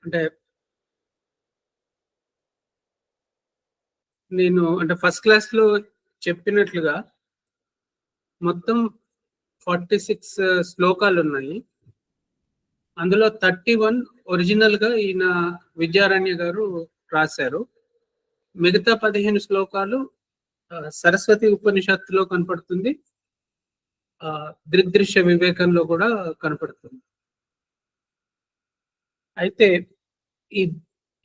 అంటే నేను ఫస్ట్ క్లాస్‌లో చెప్పినట్లుగా మొత్తం 46 శ్లోకాలున్నాయి. అందులో 31 ఒరిజినల్‌గా ఈయన విద్యారణ్య గారు రాశారు. మిగతా 15 శ్లోకాలు సరస్వతి ఉపనిషత్తులో కనపడుతుంది. దృగ్దృశ్య వివేకంలో కూడా కనపడుతుంది. అయితే ఈ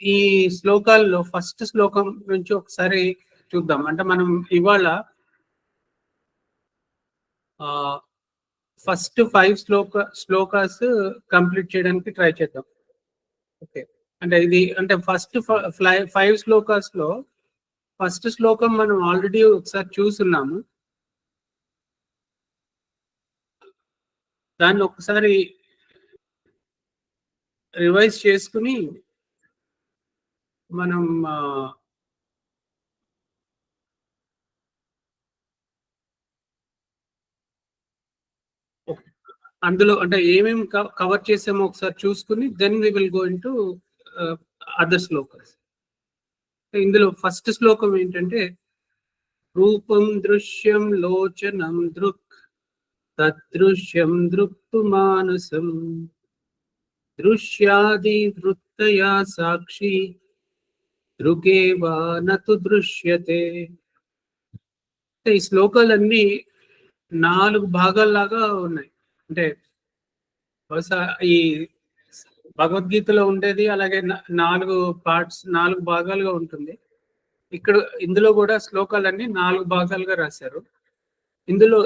ఈ శ్లోకాల్లో ఫస్ట్ శ్లోకం నుంచి ఒకసారి చూద్దాం. అంటే మనం ఇవాళ ఫస్ట్ 5 శ్లోకాస్ కంప్లీట్ చేయడానికి ట్రై చేద్దాం. ఓకే. అంటే ఫస్ట్ 5 శ్లోకాస్‌లో ఫస్ట్ శ్లోకం మనం ఆల్రెడీ ఒకసారి చూసున్నాము. దాన్ని ఒకసారి రివైజ్ చేసుకుని మనం అందులో అంటే ఏమేమి కవర్ చేసామో ఒకసారి చూసుకుని then we will go into other శ్లోకాస్. ఇందులో ఫస్ట్ శ్లోకం ఏంటంటే రూపం దృశ్యం లోచనం దృక్ తదృశ్యం దృక్తు మానసం దృశ్యాది వృత్తయా సాక్షి దృగేవా నతు దృశ్యతే. ఈ శ్లోకాలన్నీ 4 భాగాల్లాగా ఉన్నాయి. అంటే బహుశా ఈ భగవద్గీతలో ఉండేది అలాగే 4 పార్ట్స్ 4 భాగాలుగా ఉంటుంది. ఇందులో కూడా శ్లోకాలన్నీ 4 భాగాలుగా రాశారు. ఇందులో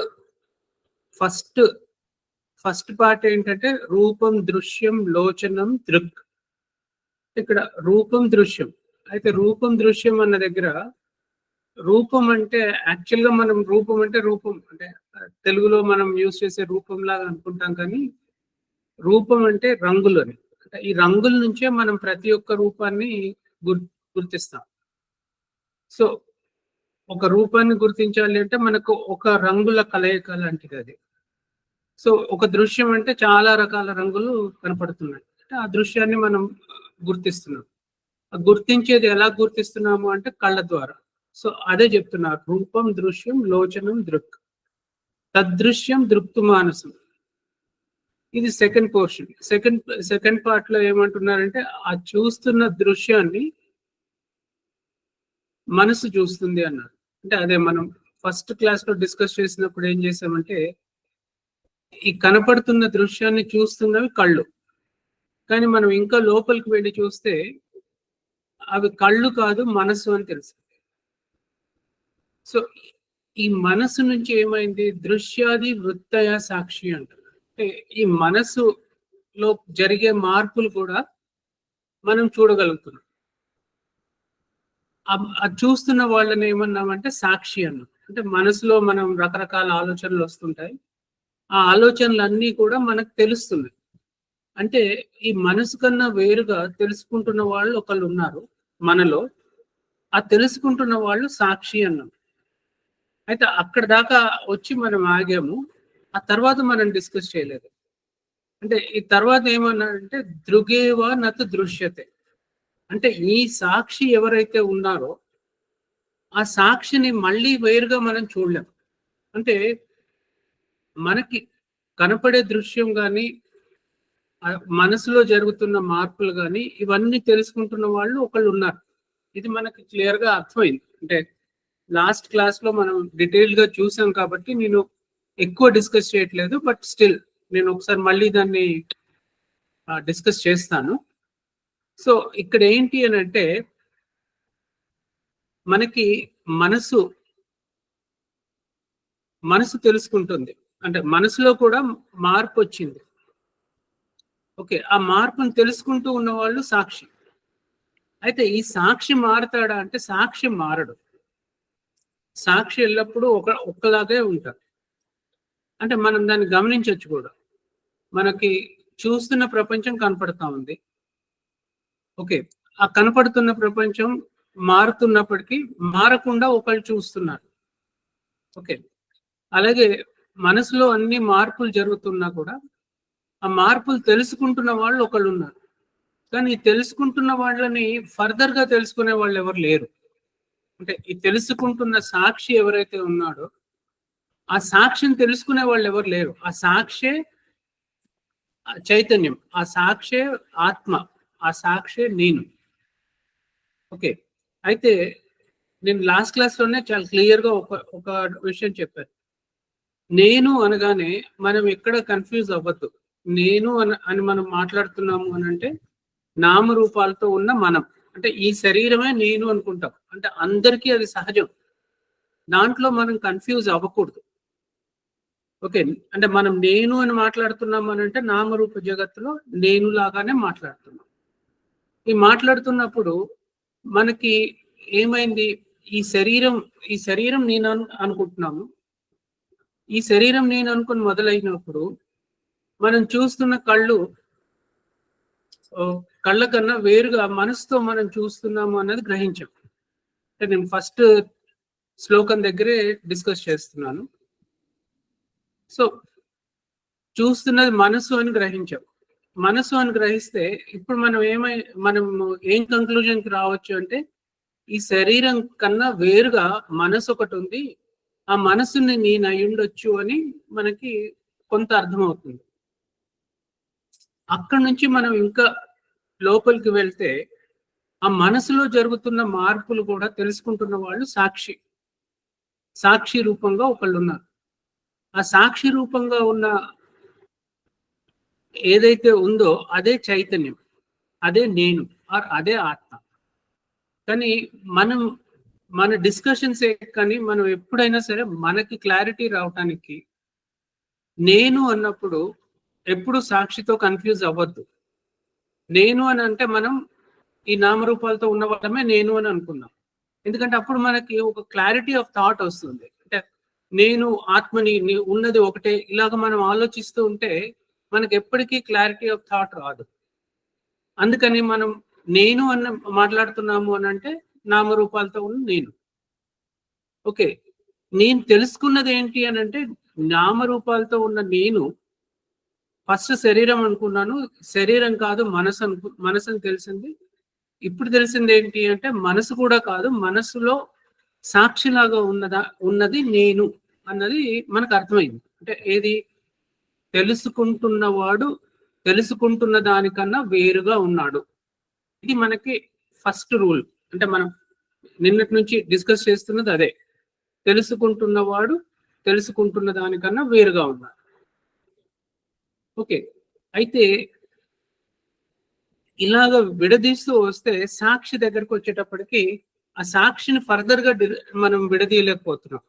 ఫస్ట్ పార్ట్ ఏంటంటే రూపం దృశ్యం లోచనం దృక్. ఇక్కడ రూపం దృశ్యం. అయితే రూపం దృశ్యం అన్న దగ్గర రూపం అంటే యాక్చువల్గా మనం రూపం అంటే తెలుగులో మనం యూజ్ చేసే రూపం లాగా అనుకుంటాం, కానీ రూపం అంటే రంగులు అని. అంటే ఈ రంగుల నుంచే మనం ప్రతి ఒక్క రూపాన్ని గుర్తిస్తాం. సో ఒక రూపాన్ని గుర్తించాలి అంటే మనకు ఒక రంగుల కలయిక లాంటిది అది. సో ఒక దృశ్యం అంటే చాలా రకాల రంగులు కనపడుతున్నాయి. అంటే ఆ దృశ్యాన్ని మనం గుర్తిస్తున్నాం. గుర్తించేది ఎలా గుర్తిస్తున్నాము అంటే కళ్ళ ద్వారా. సో అదే చెప్తున్నారు, రూపం దృశ్యం లోచనం దృక్ తదృశ్యం దృక్తు మానసం. ఇది సెకండ్ పోర్షన్. సెకండ్ పార్ట్ లో ఏమంటున్నారంటే ఆ చూస్తున్న దృశ్యాన్ని మనసు చూస్తుంది అన్నారు. అంటే అదే మనం ఫస్ట్ క్లాస్ లో డిస్కస్ చేసినప్పుడు ఏం చేసామంటే ఈ కనపడుతున్న దృశ్యాన్ని చూస్తున్నవి కళ్ళు, కానీ మనం ఇంకా లోపలికి వెళ్ళి చూస్తే అవి కళ్ళు కాదు మనసు అని తెలుసు. సో ఈ మనసు నుంచి ఏమైంది, దృశ్యాది వృత్తయ సాక్షి అంటారు. అంటే ఈ మనసులో జరిగే మార్పులు కూడా మనం చూడగలుగుతున్నాం. అది చూస్తున్న వాళ్ళని ఏమన్నామంటే సాక్షి అన్నాం. అంటే మనసులో మనం రకరకాల ఆలోచనలు వస్తుంటాయి, ఆ ఆలోచనలన్నీ కూడా మనకు తెలుస్తున్నాయి. అంటే ఈ మనసు కన్నా వేరుగా తెలుసుకుంటున్న వాళ్ళు ఒకళ్ళు ఉన్నారు మనలో. ఆ తెలుసుకుంటున్న వాళ్ళు సాక్షి అన్నాం. అయితే అక్కడ దాకా వచ్చి మనం ఆగాము. ఆ తర్వాత మనం డిస్కస్ చేయలేదు. అంటే ఈ తర్వాత ఏమన్నారంటే దృగేవ నతు దృశ్యతే. అంటే ఈ సాక్షి ఎవరైతే ఉన్నారో ఆ సాక్షిని మళ్ళీ వేరుగా మనం చూడలేం. అంటే మనకి కనపడే దృశ్యం కానీ మనసులో జరుగుతున్న మార్పులు కానీ ఇవన్నీ తెలుసుకుంటున్న వాళ్ళు ఒకళ్ళు ఉన్నారు. ఇది మనకి క్లియర్ గా అర్థమైంది. అంటే లాస్ట్ క్లాస్ లో మనం డీటెయిల్ గా చూసాం కాబట్టి నేను ఎక్కువ డిస్కస్ చేయట్లేదు. బట్ స్టిల్ నేను ఒకసారి మళ్ళీ దాన్ని డిస్కస్ చేస్తాను. సో ఇక్కడ ఏంటి అని అంటే మనకి మనసు తెలుసుకుంటుంది. అంటే మనసులో కూడా మార్పు వచ్చింది. ఓకే, ఆ మార్పును తెలుసుకుంటూ ఉన్న వాళ్ళు సాక్షి. అయితే ఈ సాక్షి మారతాడా అంటే సాక్షి మారడు. సాక్షి ఎల్లప్పుడూ ఒక్కలాగే ఉంటారు. అంటే మనం దాన్ని గమనించవచ్చు కూడా. మనకి చూస్తున్న ప్రపంచం కనపడతా ఉంది. ఓకే, ఆ కనపడుతున్న ప్రపంచం మారుతున్నప్పటికీ మారకుండా ఒకళ్ళు చూస్తున్నారు. ఓకే, అలాగే మనసులో అన్ని మార్పులు జరుగుతున్నా కూడా ఆ మార్పులు తెలుసుకుంటున్న వాళ్ళు ఒకళ్ళు ఉన్నారు. కానీ తెలుసుకుంటున్న వాళ్ళని ఫర్దర్ గా తెలుసుకునే వాళ్ళు ఎవరు లేరు. అంటే ఈ తెలుసుకుంటున్న సాక్షి ఎవరైతే ఉన్నాడో ఆ సాక్షిని తెలుసుకునే వాళ్ళు ఎవరు లేరు. ఆ సాక్షే చైతన్యం, ఆ సాక్షే ఆత్మ, ఆ సాక్షే నేను. ఓకే, అయితే నేను లాస్ట్ క్లాస్ లోనే చాలా క్లియర్ గా ఒక విషయం చెప్పాను. నేను అనగానే మనం ఎక్కడ కన్ఫ్యూజ్ అవ్వద్దు. నేను అని మనం మాట్లాడుతున్నాము అని అంటే నామరూపాలతో ఉన్న మనం, అంటే ఈ శరీరమే నేను అనుకుంటాం. అంటే అందరికీ అది సహజం. దాంట్లో మనం కన్ఫ్యూజ్ అవ్వకూడదు. ఓకే, అంటే మనం నేను అని మాట్లాడుతున్నాం అని అంటే నామరూప జగత్తులో నేను లాగానే మాట్లాడుతున్నాం. ఈ మాట్లాడుతున్నప్పుడు మనకి ఏమైంది, ఈ శరీరం నేను అనుకుంటున్నాము. ఈ శరీరం నేను అనుకుని మొదలైనప్పుడు మనం చూస్తున్న కళ్ళ కన్నా వేరుగా మనసుతో మనం చూస్తున్నాము అన్నది గ్రహించాం. అంటే నేను ఫస్ట్ శ్లోకం దగ్గరే డిస్కస్ చేస్తున్నాను. సో చూస్తున్నది మనసు అని గ్రహించాం. మనసు అని గ్రహిస్తే ఇప్పుడు మనం ఏం కంక్లూజన్కి రావచ్చు అంటే ఈ శరీరం కన్నా వేరుగా మనసు ఒకటి ఉంది, ఆ మనసుని నేను అయి ఉండొచ్చు అని మనకి కొంత అర్థమవుతుంది. అక్కడి నుంచి మనం ఇంకా లోపలికి వెళ్తే ఆ మనసులో జరుగుతున్న మార్పులు కూడా తెలుసుకుంటున్న వాళ్ళు సాక్షి రూపంగా ఒకళ్ళు ఉన్నారు. ఆ సాక్షి రూపంగా ఉన్న ఏదైతే ఉందో అదే చైతన్యం, అదే నేను, అదే ఆత్మ. కానీ మన డిస్కషన్స్ కానీ మనం ఎప్పుడైనా సరే మనకి క్లారిటీ రావటానికి నేను అన్నప్పుడు ఎప్పుడు సాక్షితో కన్ఫ్యూజ్ అవ్వద్దు. నేను అని అంటే మనం ఈ నామరూపాలతో ఉన్న వాళ్ళమే నేను అని అనుకుందాం. ఎందుకంటే అప్పుడు మనకి ఒక క్లారిటీ ఆఫ్ థాట్ వస్తుంది. అంటే నేను ఆత్మని ఉన్నది ఒకటే, ఇలాగ మనం ఆలోచిస్తూ ఉంటే మనకి ఎప్పటికీ క్లారిటీ ఆఫ్ థాట్ రాదు. అందుకని మనం నేను అన్న మాట్లాడుతున్నాము అని అంటే నామరూపాలతో ఉన్న నేను. ఓకే, నేను తెలుసుకున్నది ఏంటి అని అంటే నామరూపాలతో ఉన్న నేను ఫస్ట్ శరీరం అనుకున్నాను, శరీరం కాదు మనసు అని తెలిసింది. ఇప్పుడు తెలిసింది ఏంటి అంటే మనసు కూడా కాదు, మనసులో సాక్షిలాగా ఉన్నది నేను అన్నది మనకు అర్థమైంది. అంటే ఏది, తెలుసుకుంటున్నవాడు తెలుసుకుంటున్న దానికన్నా వేరుగా ఉన్నాడు. ఇది మనకి ఫస్ట్ రూల్. అంటే మనం నిన్నటి నుంచి డిస్కస్ చేస్తున్నది అదే, తెలుసుకుంటున్నవాడు తెలుసుకుంటున్న దానికన్నా వేరుగా ఉన్నాడు. ఓకే, అయితే ఇలాగ విడదీస్తూ వస్తే సాక్షి దగ్గరకు వచ్చేటప్పటికి ఆ సాక్షిని ఫర్దర్ గా మనం విడదీయలేకపోతున్నాం.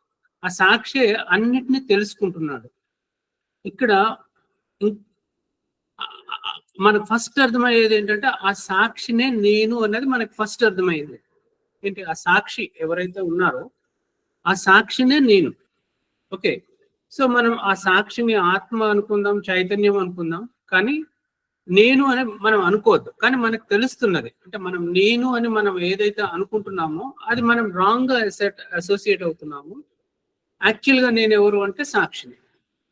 ఆ సాక్షి అన్నిటినీ తెలుసుకుంటున్నాడు. ఇక్కడ మనకు ఫస్ట్ అర్థమయ్యేది ఏంటంటే ఆ సాక్షినే నేను అనేది మనకు ఫస్ట్ అర్థమయ్యేది ఏంటి, ఆ సాక్షి ఎవరైతే ఉన్నారో ఆ సాక్షినే నేను. ఓకే, సో మనం ఆ సాక్షిని ఆత్మ అనుకుందాం, చైతన్యం అనుకుందాం, కానీ నేను అని మనం అనుకోవద్దు. కానీ మనకు తెలుస్తున్నది, అంటే మనం నేను అని మనం ఏదైతే అనుకుంటున్నామో అది మనం రాంగ్ గా అసోసియేట్ అవుతున్నాము. యాక్చువల్గా నేను ఎవరు అంటే సాక్షిని.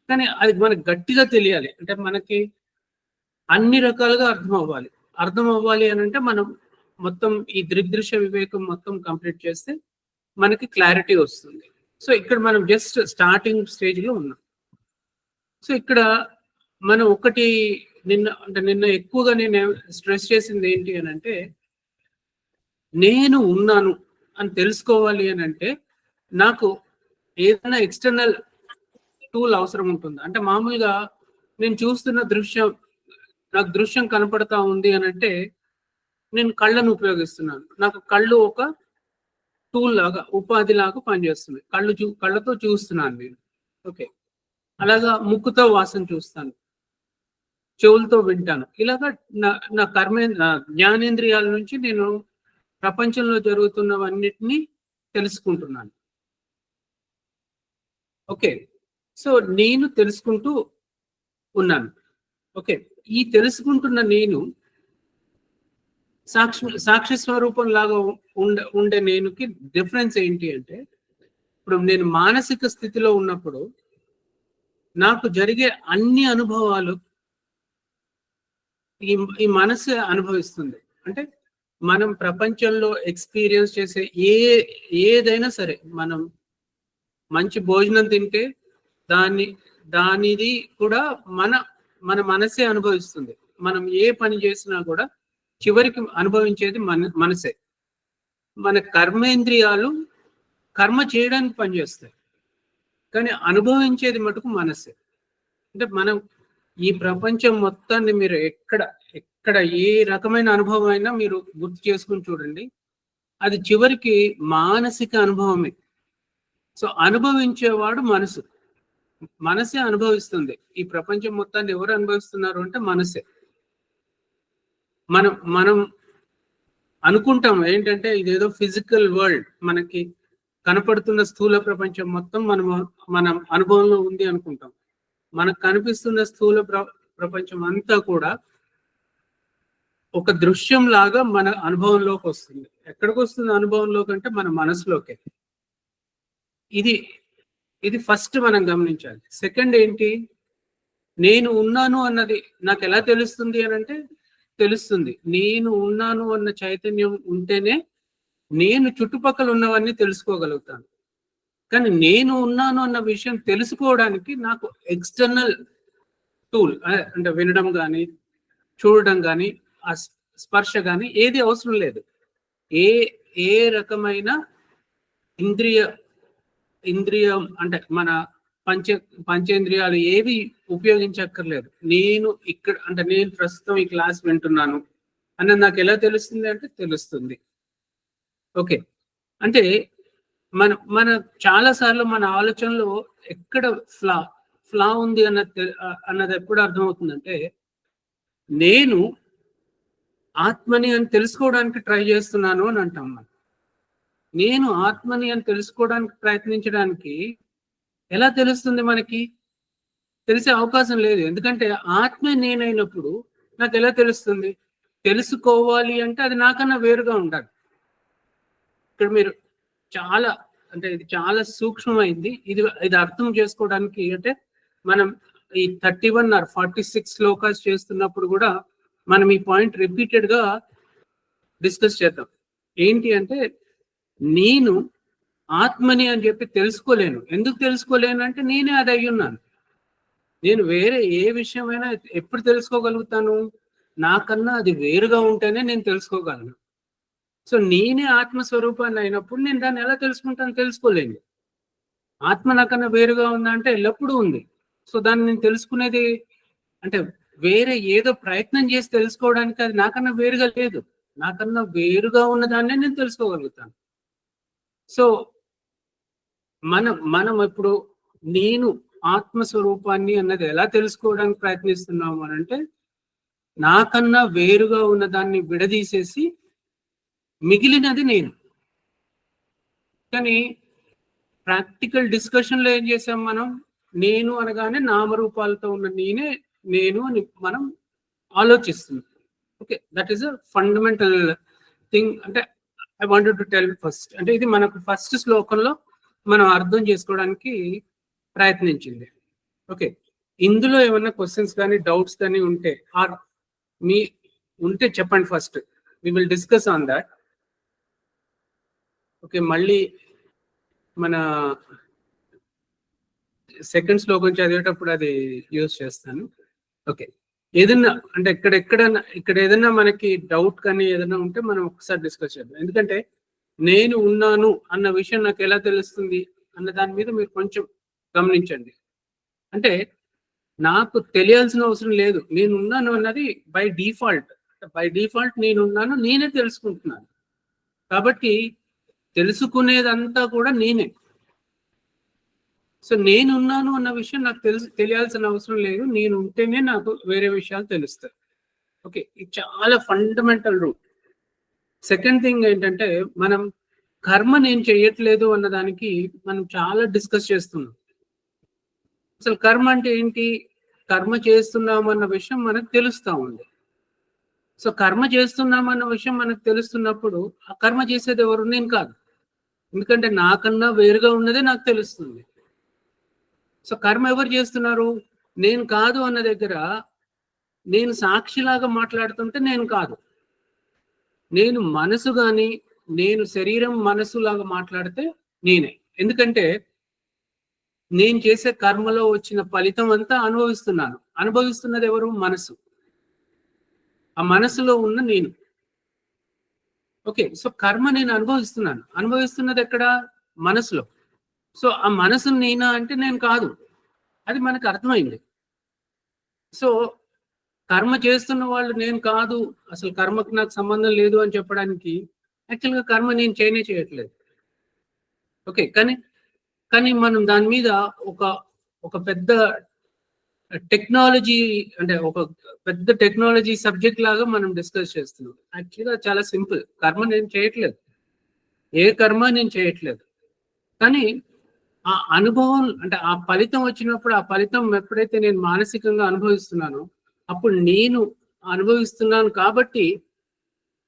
కానీ అది మనకు గట్టిగా తెలియాలి, అంటే మనకి అన్ని రకాలుగా అర్థం అవ్వాలి అని అంటే మనం మొత్తం ఈ దృగ్దృశ్య వివేకం మొత్తం కంప్లీట్ చేస్తే మనకి క్లారిటీ వస్తుంది. సో ఇక్కడ మనం జస్ట్ స్టార్టింగ్ స్టేజ్ లో ఉన్నాం. సో ఇక్కడ మనం ఒకటి నిన్న ఎక్కువగా నేను స్ట్రెస్ చేసింది ఏంటి అని అంటే నేను ఉన్నాను అని తెలుసుకోవాలి అని అంటే నాకు ఏదైనా ఎక్స్టర్నల్ టూల్ అవసరం ఉంటుంది. అంటే మామూలుగా నేను చూస్తున్న నాకు దృశ్యం కనపడతా ఉంది అని అంటే నేను కళ్ళను ఉపయోగిస్తున్నాను. నాకు కళ్ళు ఒక టూల్ లాగా, ఉపాధి లాగా పనిచేస్తుంది. కళ్ళతో చూస్తున్నాను నేను. ఓకే, అలాగా ముక్కుతో వాసన చూస్తాను, చెవులతో వింటాను. ఇలాగా నా జ్ఞానేంద్రియాల నుంచి నేను ప్రపంచంలో జరుగుతున్నవన్నిటినీ తెలుసుకుంటున్నాను. ఓకే, సో నేను తెలుసుకుంటూ ఉన్నాను. ఓకే, ఈ తెలుసుకుంటున్న నేను సాక్షి స్వరూపం లాగా ఉండే నేనుకి డిఫరెన్స్ ఏంటి అంటే ఇప్పుడు నేను మానసిక స్థితిలో ఉన్నప్పుడు నాకు జరిగే అన్ని అనుభవాలు ఈ ఈ మనసు అనుభవిస్తుంది. అంటే మనం ప్రపంచంలో ఎక్స్పీరియన్స్ చేసే ఏదైనా సరే, మనం మంచి భోజనం తింటే దానిది కూడా మన మన మనసే అనుభవిస్తుంది. మనం ఏ పని చేసినా కూడా చివరికి అనుభవించేది మనసే. మన కర్మేంద్రియాలు కర్మ చేయడానికి పనిచేస్తాయి, కానీ అనుభవించేది మటుకు మనసే. అంటే మనం ఈ ప్రపంచం మొత్తాన్ని మీరు ఎక్కడ ఏ రకమైన అనుభవం అయినా మీరు గుర్తు చేసుకుని చూడండి, అది చివరికి మానసిక అనుభవమే. సో అనుభవించేవాడు మనసే అనుభవిస్తుంది. ఈ ప్రపంచం మొత్తాన్ని ఎవరు అనుభవిస్తున్నారు అంటే మనసే. మనం అనుకుంటాం ఏంటంటే ఇదేదో ఫిజికల్ వరల్డ్, మనకి కనపడుతున్న స్థూల ప్రపంచం మొత్తం మన అనుభవంలో ఉంది అనుకుంటాం. మనకు కనిపిస్తున్న స్థూల ప్రపంచం అంతా కూడా ఒక దృశ్యం లాగా మన అనుభవంలోకి వస్తుంది. ఎక్కడికి వస్తుంది అనుభవంలోకి అంటే మన మనసులోకే. ఇది ఫస్ట్ మనం గమనించాలి. సెకండ్ ఏంటి, నేను ఉన్నాను అన్నది నాకు ఎలా తెలుస్తుంది అని అంటే, తెలుస్తుంది నేను ఉన్నాను అన్న చైతన్యం ఉంటేనే నేను చుట్టుపక్కల ఉన్నవన్నీ తెలుసుకోగలుగుతాను. కానీ నేను ఉన్నాను అన్న విషయం తెలుసుకోవడానికి నాకు ఎక్స్టర్నల్ టూల్ అంటే వినడం కానీ, చూడడం కానీ, ఆ స్పర్శ కానీ ఏది అవసరం లేదు. ఏ రకమైన ఇంద్రియం అంటే మన పంచేంద్రియాలు ఏవి ఉపయోగించక్కర్లేదు. నేను ఇక్కడ అంటే నేను ప్రస్తుతం ఈ క్లాస్ వింటున్నాను అన్నది నాకు ఎలా తెలుస్తుంది అంటే తెలుస్తుంది. ఓకే, అంటే మన చాలా సార్లు మన ఆలోచనలో ఎక్కడ ఫ్లా ఉంది అన్నది ఎప్పుడు అర్థమవుతుందంటే, నేను ఆత్మని అని తెలుసుకోవడానికి ట్రై చేస్తున్నాను అని అంటాం. నేను ఆత్మని అని తెలుసుకోవడానికి ప్రయత్నించడానికి ఎలా తెలుస్తుంది? మనకి తెలిసే అవకాశం లేదు. ఎందుకంటే ఆత్మే నేనైనప్పుడు నాకు ఎలా తెలుస్తుంది? తెలుసుకోవాలి అంటే అది నాకన్నా వేరుగా ఉండాలి. ఇక్కడ మీరు ఇది చాలా సూక్ష్మమైంది. ఇది అర్థం చేసుకోవడానికి అంటే మనం ఈ 31 or 46 శ్లోకాస్ చేస్తున్నప్పుడు కూడా మనం ఈ పాయింట్ రిపీటెడ్ గా డిస్కస్ చేద్దాం. ఏంటి అంటే, నేను ఆత్మని అని చెప్పి తెలుసుకోలేను. ఎందుకు తెలుసుకోలేను అంటే నేనే అది అయి ఉన్నాను. నేను వేరే ఏ విషయమైనా ఎప్పుడు తెలుసుకోగలుగుతాను? నాకన్నా అది వేరుగా ఉంటేనే నేను తెలుసుకోగలను. సో నేనే ఆత్మస్వరూపాన్ని అయినప్పుడు నేను దాన్ని ఎలా తెలుసుకుంటాను? తెలుసుకోలేను. ఆత్మ నాకన్నా వేరుగా ఉందా అంటే ఎల్లప్పుడూ ఉంది. సో దాన్ని నేను తెలుసుకునేది అంటే వేరే ఏదో ప్రయత్నం చేసి తెలుసుకోవడానికి అది నాకన్నా వేరుగా లేదు. నాకన్నా వేరుగా ఉన్నదాన్నే నేను తెలుసుకోగలుగుతాను. సో మనం ఇప్పుడు నేను ఆత్మస్వరూపాన్ని అన్నది ఎలా తెలుసుకోవడానికి ప్రయత్నిస్తున్నాము అని అంటే, నాకన్నా వేరుగా ఉన్నదాన్ని విడదీసేసి మిగిలినది నేను. కానీ ప్రాక్టికల్ డిస్కషన్లో ఏం చేసాం మనం? నేను అనగానే నామరూపాలతో ఉన్న నేను అని మనం ఆలోచిస్తున్నాం. Okay, that is a fundamental thing. అంటే I wanted to tell first, అంటే ఇది మనకు ఫస్ట్ శ్లోకంలో మనం అర్థం చేసుకోవడానికి ప్రయత్నించింది. ఓకే, ఇందులో ఏమన్నా క్వశ్చన్స్ కానీ డౌట్స్ కానీ ఉంటే ఉంటే చెప్పండి first. We will discuss on that. Okay, మళ్ళీ మన సెకండ్ శ్లోకం చదివేటప్పుడు అది యూజ్ చేస్తాను. ఓకే, ఏదన్నా అంటే ఇక్కడ ఏదైనా మనకి డౌట్ కానీ ఏదైనా ఉంటే మనం ఒకసారి డిస్కస్ చేద్దాం. ఎందుకంటే నేను ఉన్నాను అన్న విషయం నాకు ఎలా తెలుస్తుంది అన్న దాని మీద మీరు కొంచెం గమనించండి. అంటే నాకు తెలియాల్సిన అవసరం లేదు. నేను ఉన్నాను అన్నది బై డిఫాల్ట్ నేనున్నాను, నేనే తెలుసుకుంటున్నాను. కాబట్టి తెలుసుకునేదంతా కూడా నేనే. సో నేనున్నాను అన్న విషయం నాకు తెలియాల్సిన అవసరం లేదు. నేను ఉంటేనే నాకు వేరే విషయాలు తెలుస్తాయి. ఓకే, ఇది చాలా ఫండమెంటల్ రూల్. సెకండ్ థింగ్ ఏంటంటే, మనం కర్మ నేను చేయట్లేదు అన్నదానికి మనం చాలా డిస్కస్ చేస్తున్నాం. అసలు కర్మ అంటే ఏంటి? కర్మ చేస్తున్నామన్న విషయం మనకు తెలుస్తూ ఉంది. సో కర్మ చేస్తున్నామన్న విషయం మనకు తెలుస్తున్నప్పుడు ఆ కర్మ చేసేది ఎవరు? నేను కాదు. ఎందుకంటే నాకన్నా వేరుగా ఉన్నదే నాకు తెలుస్తుంది. సో కర్మ ఎవరు చేస్తున్నారు? నేను కాదు అన్న దగ్గర నేను సాక్షిలాగా మాట్లాడుతుంటే నేను కాదు. నేను మనసు కానీ, నేను శరీరం మనసులాగా మాట్లాడితే నేనే. ఎందుకంటే నేను చేసే కర్మలో వచ్చిన ఫలితం అంతా అనుభవిస్తున్నాను. అనుభవిస్తున్నది ఎవరు? మనసు. ఆ మనసులో ఉన్న నేను. ఓకే. సో కర్మ నేను అనుభవిస్తున్నాను. అనుభవిస్తున్నది ఎక్కడ? మనసులో. సో ఆ మనసు నేనా అంటే నేను కాదు. అది మనకు అర్థమైంది. సో కర్మ చేస్తున్న వాళ్ళు నేను కాదు, అసలు కర్మకు నాకు సంబంధం లేదు అని చెప్పడానికి యాక్చువల్గా కర్మ నేను చేయట్లేదు. ఓకే. కానీ మనం దాని మీద ఒక ఒక పెద్ద టెక్నాలజీ, అంటే ఒక పెద్ద టెక్నాలజీ సబ్జెక్ట్ లాగా మనం డిస్కస్ చేస్తున్నాం. యాక్చువల్గా చాలా సింపుల్. కర్మ నేను చేయట్లేదు. ఏ కర్మ నేను చేయట్లేదు. కానీ ఆ అనుభవం, అంటే ఆ ఫలితం వచ్చినప్పుడు, ఆ ఫలితం ఎప్పుడైతే నేను మానసికంగా అనుభవిస్తున్నానో అప్పుడు నేను అనుభవిస్తున్నాను కాబట్టి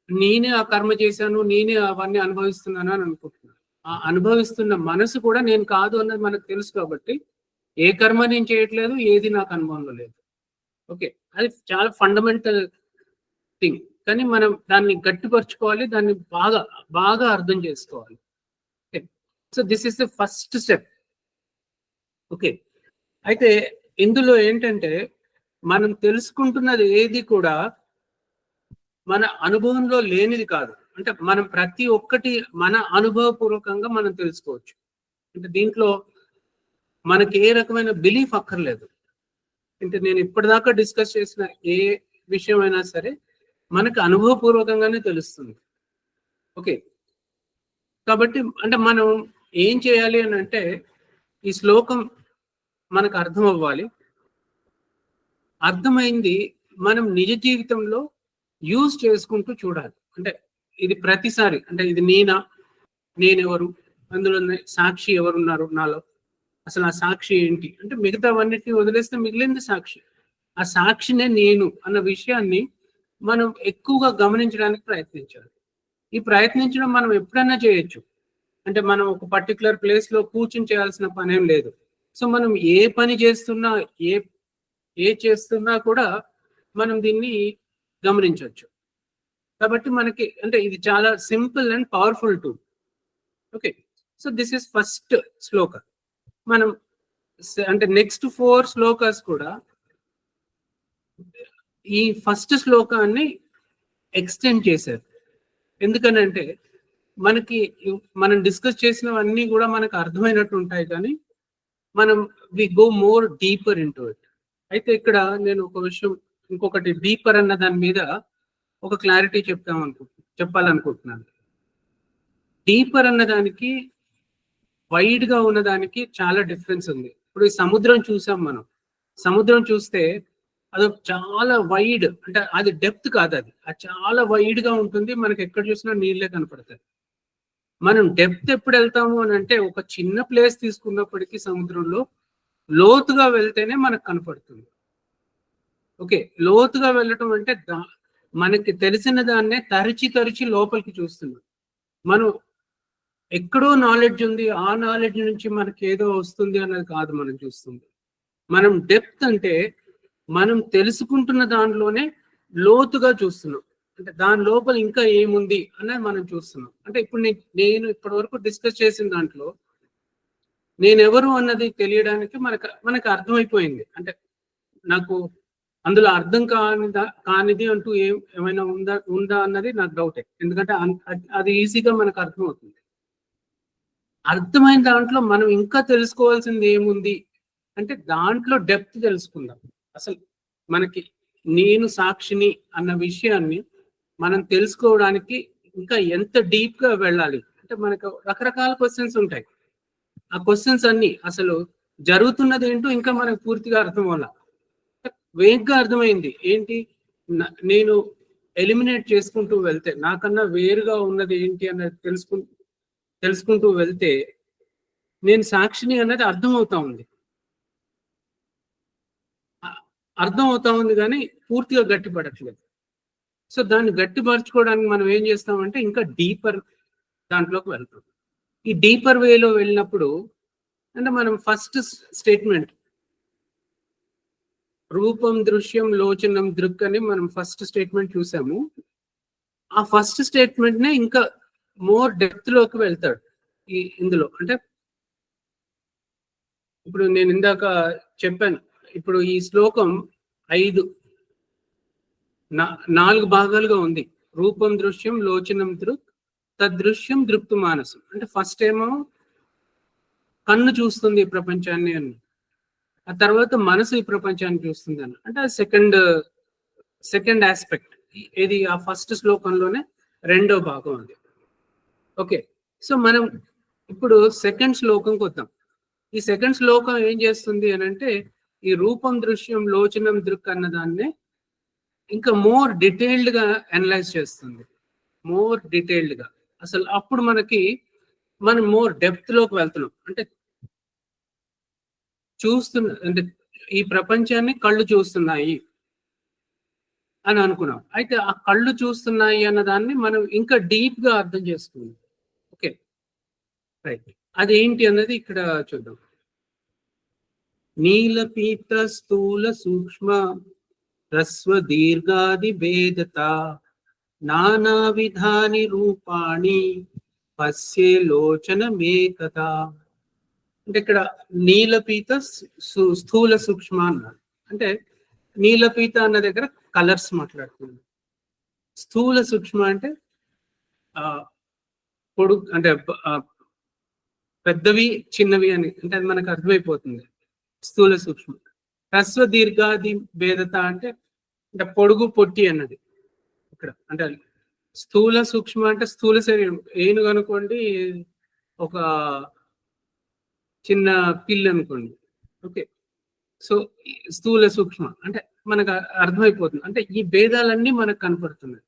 నేనే ఆ కర్మ చేశాను, నేనే అవన్నీ అనుభవిస్తున్నాను అని అనుకుంటున్నాను. ఆ అనుభవిస్తున్న మనసు కూడా నేను కాదు అన్నది మనకు తెలుసు కాబట్టి ఏ కర్మ నేను చేయట్లేదు, ఏది నాకు అనుభవంలో లేదు. ఓకే. అది చాలా ఫండమెంటల్ థింగ్. కానీ మనం దాన్ని గట్టిపరుచుకోవాలి, దాన్ని బాగా బాగా అర్థం చేసుకోవాలి. Okay. So this is the first step. Okay. అయితే ఇందులో ఏంటంటే మనం తెలుసుకుంటున్నది ఏది కూడా మన అనుభవంలో లేనిది కాదు. అంటే మనం ప్రతి ఒక్కటి మన అనుభవపూర్వకంగా మనం తెలుసుకోవచ్చు. అంటే దీంట్లో మనకి ఏ రకమైన బిలీఫ్ అక్కర్లేదు. అంటే నేను ఇప్పటిదాకా డిస్కస్ చేసిన ఏ విషయమైనా సరే మనకు అనుభవపూర్వకంగానే తెలుస్తుంది. ఓకే. కాబట్టి అంటే మనం ఏం చేయాలి అని అంటే ఈ శ్లోకం మనకు అర్థం అవ్వాలి. అర్థమైంది మనం నిజ జీవితంలో యూజ్ చేసుకుంటూ చూడాలి. అంటే ఇది ప్రతిసారి, అంటే ఇది నేనెవరు, అందులో సాక్షి ఎవరున్నారు నాలో, అసలు ఆ సాక్షి ఏంటి అంటే మిగతావన్నిటిని వదిలేస్తే మిగిలింది సాక్షి. ఆ సాక్షినే నేను అన్న విషయాన్ని మనం ఎక్కువగా గమనించడానికి ప్రయత్నించాలి. ఈ ప్రయత్నించడం మనం ఎప్పుడైనా చేయొచ్చు. అంటే మనం ఒక పర్టికులర్ ప్లేస్ లో కూర్చుని చేయాల్సిన పనేం లేదు. సో మనం ఏ పని చేస్తున్నా, ఏ చేస్తున్నా కూడా మనం దీన్ని గమనించవచ్చు. కాబట్టి మనకి అంటే ఇది చాలా simple and powerful tool. Okay. So this is first shloka. మనం అంటే నెక్స్ట్ 4 శ్లోకాస్ కూడా ఈ ఫస్ట్ శ్లోకాన్ని ఎక్స్టెండ్ చేశారు. ఎందుకనంటే మనం డిస్కస్ చేసినవన్నీ కూడా మనకు అర్థమైనట్టు ఉంటాయి, కానీ మనం we go more deeper into it. అయితే ఇక్కడ నేను ఒక విషయం, ఇంకొకటి డీపర్ అన్న దాని మీద ఒక క్లారిటీ చెప్పాలనుకుంటున్నాను. డీపర్ అన్న దానికి వైడ్ గా ఉన్నదానికి చాలా డిఫరెన్స్ ఉంది. ఇప్పుడు ఈ సముద్రం చూసాం మనం. సముద్రం చూస్తే అది చాలా వైడ్, అంటే అది డెప్త్ కాదు, అది చాలా వైడ్ గా ఉంటుంది. మనకి ఎక్కడ చూసినా నీళ్ళే కనపడతాయి. మనం డెప్త్ ఎప్పుడు వెళ్తాము అని అంటే ఒక చిన్న ప్లేస్ తీసుకున్నప్పటికీ సముద్రంలో లోతుగా వెళ్తేనే మనకు కనపడుతుంది. ఓకే. లోతుగా వెళ్ళటం అంటే మనకి తెలిసిన దాన్నే తరిచి లోపలికి చూస్తున్నాం. మనం ఎక్కడో నాలెడ్జ్ ఉంది, ఆ నాలెడ్జ్ నుంచి మనకి ఏదో వస్తుంది అన్నది కాదు మనం చూస్తుంది. మనం డెప్త్ అంటే మనం తెలుసుకుంటున్న దానిలోనే లోతుగా చూస్తున్నాం. అంటే దాని లోపల ఇంకా ఏముంది అన్నది మనం చూస్తున్నాం. అంటే ఇప్పుడు నేను ఇప్పటి వరకు డిస్కస్ చేసిన దాంట్లో నేనెవరు అన్నది తెలియడానికి మనకు అర్థమైపోయింది. అంటే నాకు అందులో అర్థం కానిది అంటూ ఏమైనా ఉందా అన్నది నాకు డౌటే. ఎందుకంటే అది ఈజీగా మనకు అర్థమవుతుంది. అర్థమైన దాంట్లో మనం ఇంకా తెలుసుకోవాల్సింది ఏముంది అంటే దాంట్లో డెప్త్ తెలుసుకుందాం. అసలు మనకి నేను సాక్షిని అన్న విషయాన్ని మనం తెలుసుకోవడానికి ఇంకా ఎంత డీప్ గా వెళ్ళాలి అంటే మనకు రకరకాల క్వశ్చన్స్ ఉంటాయి. ఆ క్వశ్చన్స్ అన్ని అసలు జరుగుతున్నది ఏంటో ఇంకా మనకు పూర్తిగా అర్థం అవ్వాలి. వేగ్గా అర్థమైంది ఏంటి, నేను ఎలిమినేట్ చేసుకుంటూ వెళ్తే, నాకన్నా వేరుగా ఉన్నది ఏంటి అన్నది తెలుసుకుంటూ వెళ్తే నేను సాక్షిని అన్నది అర్థమవుతా ఉంది కానీ పూర్తిగా గట్టిపడట్లేదు. సో దాన్ని గట్టిపరచుకోవడానికి మనం ఏం చేస్తామంటే ఇంకా డీపర్ దాంట్లోకి వెళ్తాం. ఈ డీపర్ వేలో వెళ్ళినప్పుడు అంటే మనం ఫస్ట్ స్టేట్మెంట్ రూపం దృశ్యం లోచనం దృక్ అని మనం ఫస్ట్ స్టేట్మెంట్ చూసాము. ఆ ఫస్ట్ స్టేట్మెంట్ నే ఇంకా మోర్ డెప్త్ లోకి వెళ్తాడు ఇందులో. అంటే ఇప్పుడు నేను ఇందాక చెప్పాను, ఇప్పుడు ఈ శ్లోకం 4 భాగాలుగా ఉంది. రూపం దృశ్యం లోచనం దృక్ తదృశ్యం దృక్తు మానసం. అంటే ఫస్ట్ ఏమో కన్ను చూస్తుంది ఈ ప్రపంచాన్ని అని, ఆ తర్వాత మనసు ఈ ప్రపంచాన్ని చూస్తుంది అని. అంటే సెకండ్ ఆస్పెక్ట్ ఇది ఆ ఫస్ట్ శ్లోకంలోనే రెండో భాగం అది. ఓకే, సో మనం ఇప్పుడు సెకండ్ శ్లోకంకి వద్దాం. ఈ సెకండ్ శ్లోకం ఏం చేస్తుంది అని అంటే ఈ రూపం దృశ్యం లోచనం దృక్ అన్నదాన్నే ఇంకా మోర్ డీటెయిల్డ్ గా అనలైజ్ చేస్తుంది. మోర్ డీటెయిల్డ్ గా అసలు అప్పుడు మనం మోర్ డెప్త్ లోకి వెళ్తున్నాం. అంటే అంటే ఈ ప్రపంచాన్ని కళ్ళు చూస్తున్నాయి అని అనుకున్నాం. అయితే ఆ కళ్ళు చూస్తున్నాయి అన్న దాన్ని మనం ఇంకా డీప్ గా అర్థం చేసుకున్నాం. Okay, right. అదేంటి అన్నది ఇక్కడ చూద్దాం. నీలపీత స్థూల సూక్ష్మ హ్రస్వ దీర్ఘాది భేదత నానా విధాని రూపాణి పశ్యే లోచనమేకత. అంటే ఇక్కడ నీలపీత స్థూల సూక్ష్మ అన్నారు. అంటే నీలపీత అన్న దగ్గర కలర్స్ మాట్లాడుతుంది. స్థూల సూక్ష్మ అంటే పొడుగు అంటే పెద్దవి చిన్నవి అని, అంటే అది మనకు అర్థమైపోతుంది స్థూల సూక్ష్మ. హ్రస్వ దీర్ఘాది భేదత అంటే పొడుగు పొట్టి అన్నది ఇక్కడ. అంటే స్థూల సూక్ష్మ అంటే స్థూల శరీరం, ఏనుగు అనుకోండి, ఒక చిన్న పిల్లి అనుకోండి. ఓకే, సో స్థూల సూక్ష్మ అంటే మనకు అర్థమైపోతుంది. అంటే ఈ భేదాలన్నీ మనకు కనపడుతున్నాయి.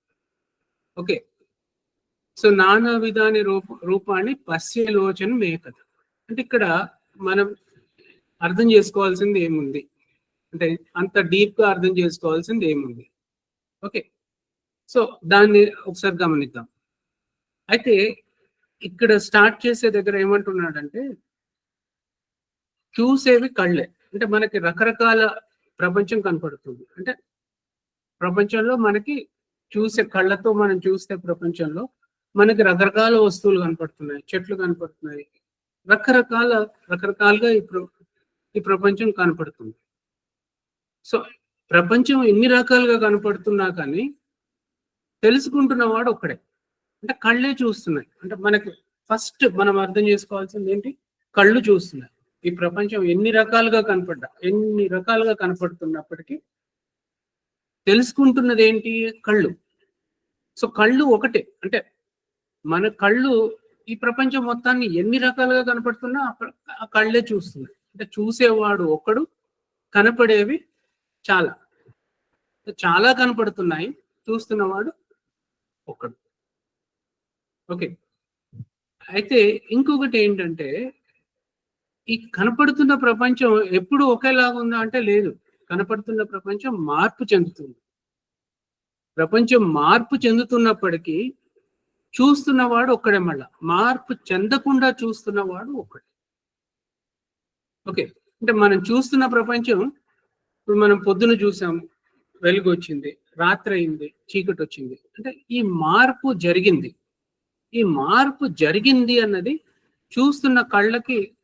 ఓకే, సో నానా విధాని రూపాన్ని పశ్యలోచనం ఏకత. అంటే ఇక్కడ మనం అర్థం చేసుకోవాల్సింది ఏముంది అంటే అంత డీప్ గా అర్థం చేసుకోవాల్సింది ఏముంది. ఓకే, సో దాన్ని ఒకసారి గమనిద్దాం. అయితే ఇక్కడ స్టార్ట్ చేసే దగ్గర ఏమంటున్నాడంటే చూసేవి కళ్ళే. అంటే మనకి రకరకాల ప్రపంచం కనపడుతుంది. అంటే ప్రపంచంలో మనకి చూసే కళ్ళతో మనం చూసే ప్రపంచంలో మనకి రకరకాల వస్తువులు కనపడుతున్నాయి, చెట్లు కనపడుతున్నాయి, రకరకాలుగా ఈ ప్రపంచం కనపడుతుంది. సో ప్రపంచం ఎన్ని రకాలుగా కనపడుతున్నా కానీ తెలుసుకుంటున్నవాడు ఒక్కడే. అంటే కళ్ళే చూస్తున్నాయి. అంటే మనకి ఫస్ట్ మనం అర్థం చేసుకోవాల్సింది ఏంటి? కళ్ళు చూస్తున్నాయి. ఈ ప్రపంచం ఎన్ని రకాలుగా కనపడుతున్నప్పటికీ తెలుసుకుంటున్నది ఏంటి? కళ్ళు. సో కళ్ళు ఒకటే. అంటే మన కళ్ళు ఈ ప్రపంచం మొత్తాన్ని ఎన్ని రకాలుగా కనపడుతున్నా ఆ కళ్ళే చూస్తున్నాయి. అంటే చూసేవాడు ఒకడు, కనపడేవి చాలా కనపడుతున్నాయి, చూస్తున్నవాడు ఒక్కడు. ఓకే, అయితే ఇంకొకటి ఏంటంటే ఈ కనపడుతున్న ప్రపంచం ఎప్పుడు ఒకేలాగా ఉందా అంటే లేదు. కనపడుతున్న ప్రపంచం మార్పు చెందుతుంది. ప్రపంచం మార్పు చెందుతున్నప్పటికీ చూస్తున్నవాడు ఒక్కడే. మళ్ళా మార్పు చెందకుండా చూస్తున్నవాడు ఒక్కడే. ఓకే, అంటే మనం చూస్తున్న ప్రపంచం, ఇప్పుడు మనం పొద్దున చూసాము, వెలుగు వచ్చింది, రాత్రి అయింది, చీకటి వచ్చింది. అంటే ఈ మార్పు జరిగింది. ఈ మార్పు జరిగింది అన్నది చూస్తున్న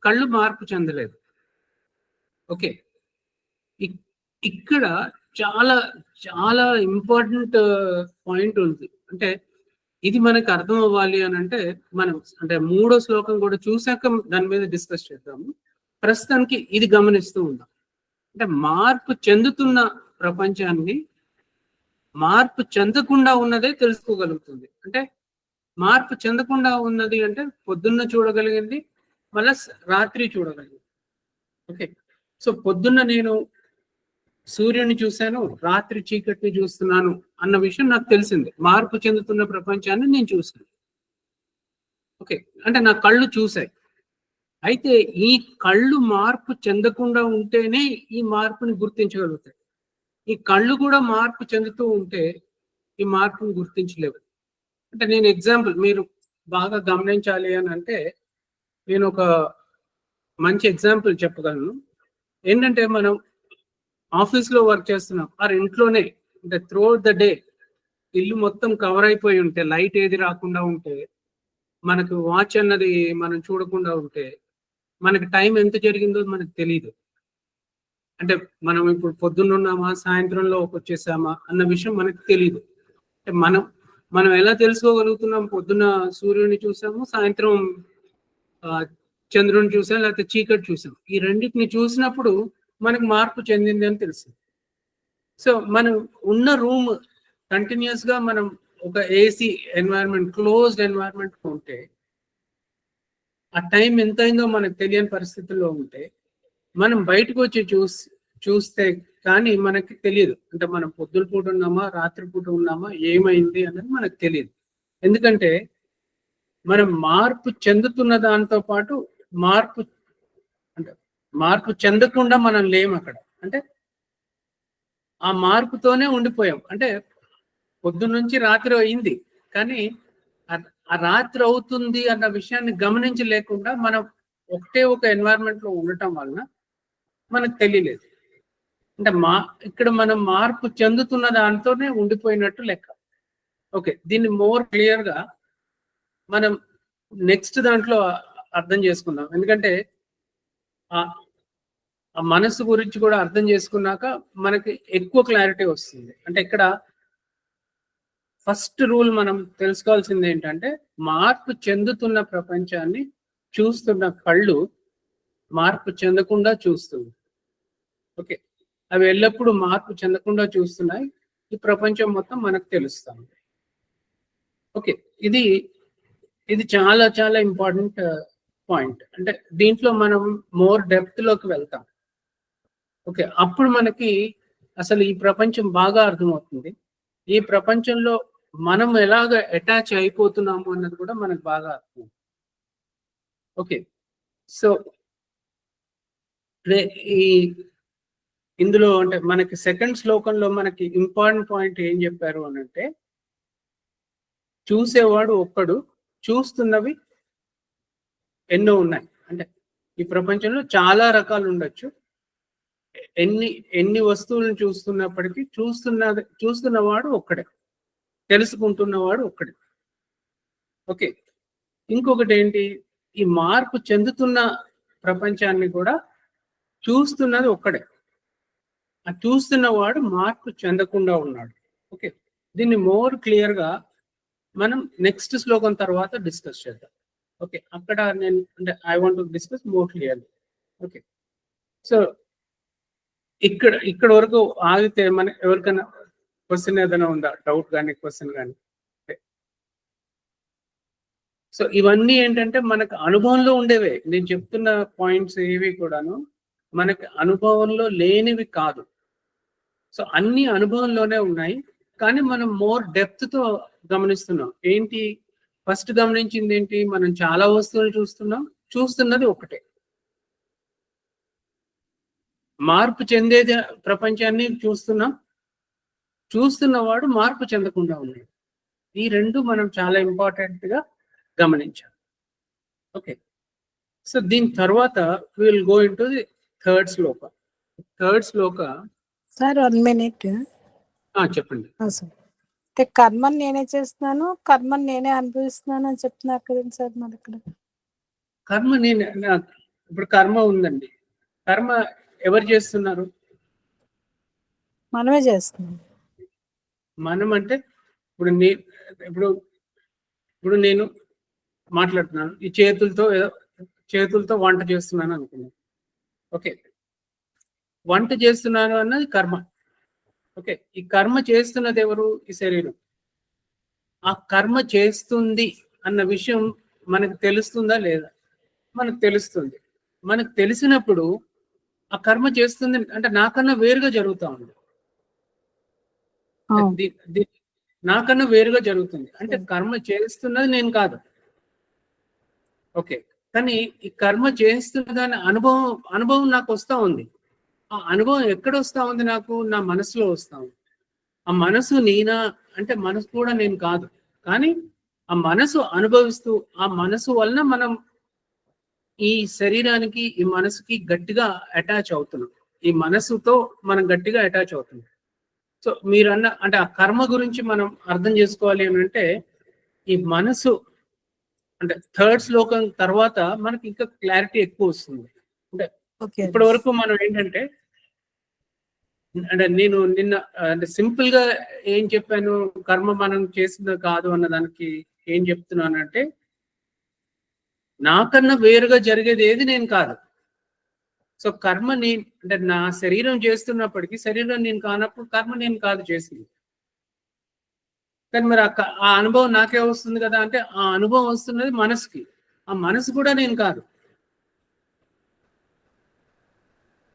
కళ్ళు మార్పు చెందలేదు. ఓకే, ఇక్కడ చాలా చాలా ఇంపార్టెంట్ పాయింట్ ఉంది. అంటే ఇది మనకు అర్థం అవ్వాలి అని అంటే మనం అంటే 3వ శ్లోకం కూడా చూసాక దాని మీద డిస్కస్ చేద్దాము. ప్రస్తుతానికి ఇది గమనిస్తూ ఉందాం. అంటే మార్పు చెందుతున్న ప్రపంచాన్ని మార్పు చెందకుండా ఉన్నదే తెలుసుకోగలుగుతుంది. అంటే మార్పు చెందకుండా ఉన్నది అంటే పొద్దున్న చూడగలిగింది, మళ్ళీ రాత్రి చూడగలిగింది. ఓకే, సో పొద్దున్న నేను సూర్యుని చూశాను, రాత్రి చీకటిని చూస్తున్నాను అన్న విషయం నాకు తెలిసింది. మార్పు చెందుతున్న ప్రపంచాన్ని నేను చూసాను. ఓకే, అంటే నా కళ్ళు చూశాయి. అయితే ఈ కళ్ళు మార్పు చెందకుండా ఉంటేనే ఈ మార్పుని గుర్తించగలుగుతాయి. ఈ కళ్ళు కూడా మార్పు చెందుతూ ఉంటే ఈ మార్పుని గుర్తించలేవు. అంటే నేను ఎగ్జాంపుల్ మీరు బాగా గమనించాలి అని అంటే నేను ఒక మంచి ఎగ్జాంపుల్ చెప్పగలను. ఏంటంటే ఆఫీస్లో వర్క్ చేస్తున్నాం ఆర్ ఇంట్లోనే అంటే త్రూ ద డే ఇల్లు మొత్తం కవర్ అయిపోయి ఉంటే, లైట్ ఏది రాకుండా ఉంటే, మనకు వాచ్ అన్నది మనం చూడకుండా ఉంటే, మనకి టైం ఎంత జరిగిందో మనకు తెలియదు. అంటే మనం ఇప్పుడు పొద్దున్నున్నామా సాయంత్రంలో వచ్చేసామా అన్న విషయం మనకు తెలియదు. అంటే మనం ఎలా తెలుసుకోగలుగుతున్నాం? పొద్దున్న సూర్యుడిని చూసాము, సాయంత్రం చంద్రుని చూసాం, లేకపోతే చీకటి చూసాం. ఈ రెండింటిని చూసినప్పుడు మనకు మార్పు చెందింది అని తెలుసు. సో మనం ఉన్న రూమ్ కంటిన్యూస్ గా మనం ఒక ఏసీ ఎన్వైరన్మెంట్, క్లోజ్డ్ ఎన్వైరన్మెంట్ ఉంటే, ఆ టైం ఎంత అయిందో మనకు తెలియని పరిస్థితుల్లో ఉంటే, మనం బయటకు వచ్చి చూస్తే కానీ మనకి తెలియదు. అంటే మనం పొద్దున పూట ఉన్నామా రాత్రి పూట ఉన్నామా ఏమైంది అన్నది మనకు తెలియదు. ఎందుకంటే మనం మార్పు చెందుతున్న దాంతో పాటు మార్పు చెందకుండా మనం లేము అక్కడ. అంటే ఆ మార్పుతోనే ఉండిపోయాం. అంటే పొద్దున్న నుంచి రాత్రి అయింది, కానీ ఆ రాత్రి అవుతుంది అన్న విషయాన్ని గమనించలేకుండా మనం ఒకటే ఒక ఎన్వైరన్మెంట్ లో ఉండటం వలన మనకు తెలియలేదు. అంటే ఇక్కడ మనం మార్పు చెందుతున్న దాంతోనే ఉండిపోయినట్టు లెక్క. ఓకే, దీన్ని మోర్ క్లియర్ గా మనం నెక్స్ట్ దాంట్లో అర్థం చేసుకుందాం. ఎందుకంటే ఆ మనసు గురించి కూడా అర్థం చేసుకున్నాక మనకి ఎక్కువ క్లారిటీ వస్తుంది. అంటే ఇక్కడ ఫస్ట్ రూల్ మనం తెలుసుకోవాల్సింది ఏంటంటే, మార్పు చెందుతున్న ప్రపంచాన్ని చూస్తున్న కళ్ళు మార్పు చెందకుండా చూస్తుంది. ఓకే, అవి ఎల్లప్పుడూ మార్పు చెందకుండా చూస్తున్నాయి. ఈ ప్రపంచం మొత్తం మనకు తెలుస్తుంది. ఓకే, ఇది చాలా చాలా ఇంపార్టెంట్ పాయింట్. అంటే దీంట్లో మనం మోర్ డెప్త్ లోకి వెళ్తాం. ఓకే, అప్పుడు మనకి అసలు ఈ ప్రపంచం బాగా అర్థమవుతుంది. ఈ ప్రపంచంలో మనం ఎలాగ అటాచ్ అయిపోతున్నాము అన్నది కూడా మనకు బాగా అర్థం. ఓకే, సో ఇందులో అంటే మనకి సెకండ్ శ్లోకంలో మనకి ఇంపార్టెంట్ పాయింట్ ఏం చెప్పారు అని అంటే, చూసేవాడు ఒక్కడు, చూస్తున్నవి ఎన్నో ఉన్నాయి. అంటే ఈ ప్రపంచంలో చాలా రకాలు ఉండొచ్చు. ఎన్ని వస్తువులను చూస్తున్నప్పటికీ చూస్తున్నవాడు ఒక్కడే, తెలుసుకుంటున్నవాడు ఒక్కడే. ఓకే, ఇంకొకటి ఏంటి, ఈ మార్పు చెందుతున్న ప్రపంచాన్ని కూడా చూస్తున్నది ఒక్కడే. ఆ చూస్తున్నవాడు మార్పు చెందకుండా ఉన్నాడు. ఓకే, దీన్ని మోర్ క్లియర్ గా మనం నెక్స్ట్ శ్లోకం తర్వాత డిస్కస్ చేద్దాం. ఓకే, అక్కడ నేను అంటే I want to discuss more clearly. Okay, so ఇక్కడ వరకు ఆగితే మన ఎవరికైనా క్వశ్చన్ ఏదైనా ఉందా? డౌట్ కానీ క్వశ్చన్ కానీ? సో ఇవన్నీ ఏంటంటే మనకు అనుభవంలో ఉండేవే. నేను చెప్తున్న పాయింట్స్ ఏవి కూడాను మనకి అనుభవంలో లేనివి కాదు. సో అన్ని అనుభవంలోనే ఉన్నాయి, కానీ మనం మోర్ డెప్త్ తో గమనిస్తున్నాం. ఏంటి ఫస్ట్ గమనించింది ఏంటి, మనం చాలా వస్తువులు చూస్తున్నది ఒకటే. మార్పు చెందేది ప్రపంచాన్ని చూస్తున్నవాడు మార్పు చెందకుండా ఉన్నాడు. ఈ రెండు మనం చాలా ఇంపార్టెంట్ గా గమనించాలి. ఓకే, సో దీని తర్వాత will go in to the third Shloka. Sir 1 minute చెప్పండి. అంటే కర్మని నేనే చేస్తున్నాను, కర్మని నేనే అనుభవిస్తున్నాను అని చెప్తున్నారు కదండి సార్. మరి ఇక్కడ కర్మ ఇప్పుడు కర్మ ఉందండి. కర్మ ఎవరు చేస్తున్నారు? మనమే చేస్తున్నాం. మనం అంటే ఇప్పుడు నేను మాట్లాడుతున్నాను, ఈ చేతులతో వంట చేస్తున్నాను అనుకున్నాను. ఓకే, వంట చేస్తున్నాను అన్నది కర్మ. ఓకే, ఈ కర్మ చేస్తున్నది ఎవరు? ఈ శరీరం. ఆ కర్మ చేస్తుంది అన్న విషయం మనకు తెలుస్తుందా లేదా? మనకు తెలుస్తుంది. మనకు తెలిసినప్పుడు ఆ కర్మ చేస్తుంది అంటే నాకన్నా వేరుగా జరుగుతా ఉంది. నాకన్నా వేరుగా జరుగుతుంది అంటే కర్మ చేస్తున్నది నేను కాదు. ఓకే, కానీ ఈ కర్మ చేస్తున్న దాని అనుభవం నాకు వస్తా ఉంది. ఆ అనుభవం ఎక్కడ వస్తా ఉంది? నాకు నా మనసులో వస్తా ఉంది. ఆ మనసు నేనా అంటే మనసు కూడా నేను కాదు, కానీ ఆ మనసు అనుభవిస్తూ ఆ మనసు వలన మనం ఈ శరీరానికి ఈ మనసుకి గట్టిగా అటాచ్ అవుతున్నాం. ఈ మనసుతో మనం గట్టిగా అటాచ్ అవుతుంది. సో మీరు అంటే ఆ కర్మ గురించి మనం అర్థం చేసుకోవాలి అని అంటే ఈ మనసు అంటే థర్డ్ శ్లోకం తర్వాత మనకి ఇంకా క్లారిటీ ఎక్కువ వస్తుంది. అంటే ఇప్పటి వరకు మనం ఏంటంటే అంటే నేను నిన్న అంటే సింపుల్ గా ఏం చెప్పాను, కర్మ మనం చేసింది కాదు అన్న దానికి ఏం చెప్తున్నానంటే నాకన్నా వేరుగా జరిగేది ఏది నేను కాదు. సో కర్మ నేను అంటే నా శరీరం చేస్తున్నప్పటికీ శరీరం నేను కానప్పుడు కర్మ నేను కాదు చేసింది. కానీ మరి ఆ అనుభవం నాకే వస్తుంది కదా అంటే ఆ అనుభవం వస్తున్నది మనసుకి. ఆ మనసు కూడా నేను కాదు.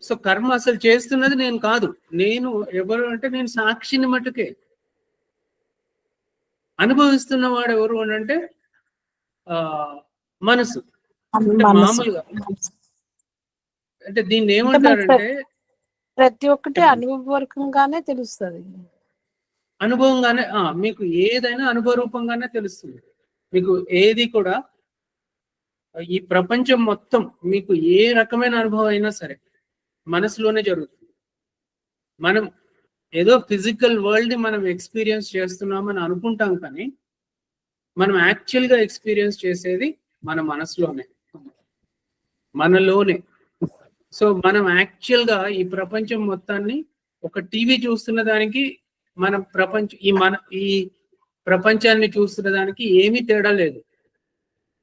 సో కర్మ అసలు చేస్తున్నది నేను కాదు. నేను ఎవరు అంటే నేను సాక్షిని మట్టుకే. అనుభవిస్తున్న వాడు ఎవరు అని అంటే మనసు. అంటే మామూలుగా అంటే దీన్ని ఏమంటారంటే ప్రతి ఒక్కటి అనుభవపూర్వకంగానే తెలుస్తుంది. అనుభవంగానే మీకు ఏదైనా అనుభవ రూపంగానే తెలుస్తుంది. మీకు ఏది కూడా ఈ ప్రపంచం మొత్తం మీకు ఏ రకమైన అనుభవం అయినా సరే మనసులోనే జరుగుతుంది. మనం ఏదో ఫిజికల్ వరల్డ్ ని మనం ఎక్స్పీరియన్స్ చేస్తున్నామని అనుకుంటాం, కానీ మనం యాక్చువల్ గా ఎక్స్పీరియన్స్ చేసేది మన మనసులోనే, మనలోనే. సో మనం యాక్చువల్ గా ఈ ప్రపంచం మొత్తాన్ని ఒక టీవీ చూస్తున్న దానికి మన ఈ ప్రపంచాన్ని చూస్తున్న దానికి ఏమీ తేడా లేదు.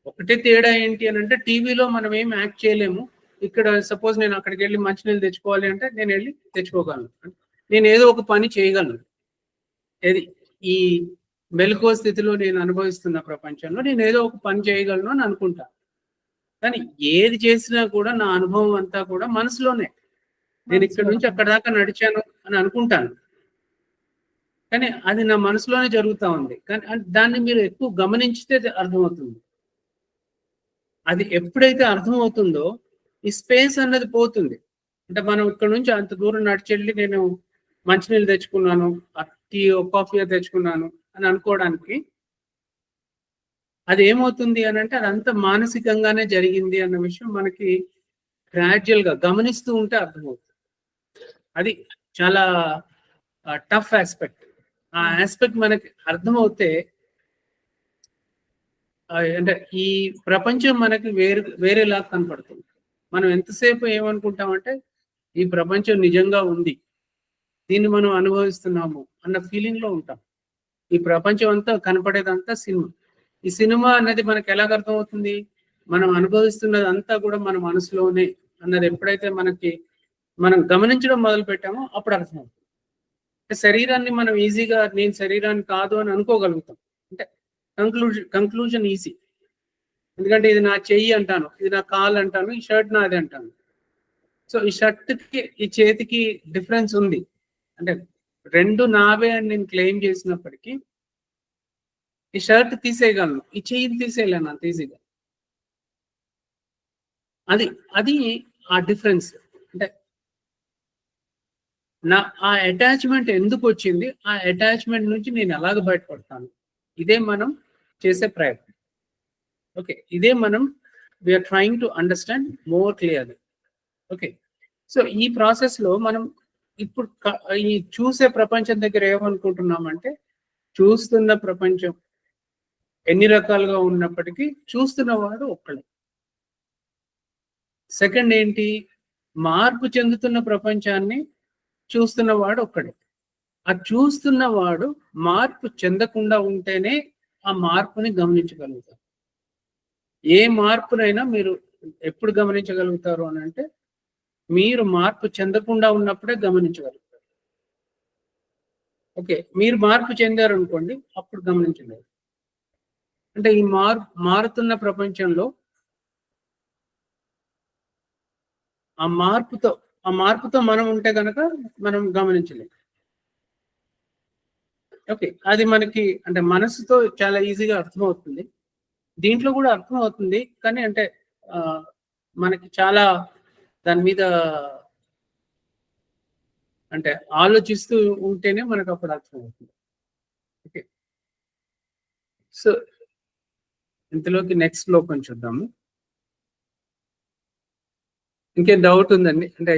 ఒకటే తేడా ఏంటి అని అంటే టీవీలో మనం ఏం యాక్ట్ చేయలేము. ఇక్కడ సపోజ్ నేను అక్కడికి వెళ్ళి మంచినీళ్ళు తెచ్చుకోవాలి అంటే నేను వెళ్ళి తెచ్చుకోగలను, నేను ఏదో ఒక పని చేయగలను. ఏది ఈ మెలకువ స్థితిలో నేను అనుభవిస్తున్న ప్రపంచంలో నేను ఏదో ఒక పని చేయగలను అని అనుకుంటా. కానీ ఏది చేసినా కూడా నా అనుభవం అంతా కూడా మనసులోనే. నేను ఇక్కడ నుంచి అక్కడ దాకా నడిచాను అని అనుకుంటాను, కానీ అది నా మనసులోనే జరుగుతూ ఉంది. కానీ దాన్ని మీరు ఎక్కువ గమనించితే అర్థమవుతుంది. అది ఎప్పుడైతే అర్థమవుతుందో ఈ స్పేస్ అన్నది పోతుంది. అంటే మనం ఇక్కడ నుంచి అంత దూరం నడిచెళ్ళి నేను మంచినీళ్ళు తెచ్చుకున్నాను, టీ కాఫీ తెచ్చుకున్నాను అని అనుకోవడానికి అది ఏమవుతుంది అని అంటే అదంతా మానసికంగానే జరిగింది అన్న విషయం మనకి గ్రాడ్యువల్ గా గమనిస్తూ ఉంటే అర్థమవుతుంది. అది చాలా టఫ్ ఆస్పెక్ట్. ఆ ఆస్పెక్ట్ మనకి అర్థమవుతే అంటే ఈ ప్రపంచం మనకి వేరేలా కనపడుతుంది. మనం ఎంతసేపు ఏమనుకుంటామంటే ఈ ప్రపంచం నిజంగా ఉంది, దీన్ని మనం అనుభవిస్తున్నాము అన్న ఫీలింగ్ లో ఉంటాం. ఈ ప్రపంచం అంతా కనపడేదంతా సినిమా. ఈ సినిమా అన్నది మనకి ఎలాగ అర్థమవుతుంది, మనం అనుభవిస్తున్నది అంతా కూడా మన మనసులోనే అన్నది ఎప్పుడైతే మనం గమనించడం మొదలు పెట్టామో అప్పుడు అర్థమవుతుంది. శరీరాన్ని మనం ఈజీగా నేను శరీరాన్ని కాదు అని అనుకోగలుగుతాం. అంటే కంక్లూజన్ ఈజీ. ఎందుకంటే ఇది నా చెయ్యి అంటాను, ఇది నా కాలు అంటాను, ఈ షర్ట్ నాది అంటాను. సో ఈ షర్ట్కి ఈ చేతికి డిఫరెన్స్ ఉంది. అంటే రెండు నావే అని నేను క్లెయిమ్ చేసినప్పటికీ ఈ షర్ట్ తీసేయగలను, ఈ చెయ్యిని తీసేయలేను అంత ఈజీగా. అది ఆ డిఫరెన్స్. అంటే ఆ అటాచ్మెంట్ ఎందుకు వచ్చింది, ఆ అటాచ్మెంట్ నుంచి నేను ఎలాగ బయటపడతాను, ఇదే మనం చేసే ప్రయత్నం. ఓకే, ఇదే మనం we are trying to understand more clearly. Okay, so ఈ ప్రాసెస్లో మనం ఇప్పుడు ఈ చూసే ప్రపంచం దగ్గర ఏమనుకుంటున్నామంటే చూస్తున్న ప్రపంచం ఎన్ని రకాలుగా ఉన్నప్పటికీ చూస్తున్నవాడు ఒక్కడే. సెకండ్ ఏంటి, మార్పు చెందుతున్న ప్రపంచాన్ని చూస్తున్నవాడు ఒక్కడే. ఆ చూస్తున్నవాడు మార్పు చెందకుండా ఉంటేనే ఆ మార్పుని గమనించగలుగుతారు. ఏ మార్పునైనా మీరు ఎప్పుడు గమనించగలుగుతారు అని అంటే మీరు మార్పు చెందకుండా ఉన్నప్పుడే గమనించగలుగుతారు. ఓకే, మీరు మార్పు చెందారు అనుకోండి, అప్పుడు గమనించలేరు. అంటే ఈ మారుతున్న ప్రపంచంలో ఆ మార్పుతో మనం ఉంటే కనుక మనం గమనించలేము. ఓకే, అది మనకి అంటే మనసుతో చాలా ఈజీగా అర్థమవుతుంది. దీంట్లో కూడా అర్థమవుతుంది, కానీ అంటే మనకి చాలా దాని మీద అంటే ఆలోచిస్తూ ఉంటేనే మనకు అప్పుడు అర్థమవుతుంది. ఓకే, సో ఇంతలోకి నెక్స్ట్ శ్లోకం చూద్దాము. ఇంకేం డౌట్ ఉందండి? అంటే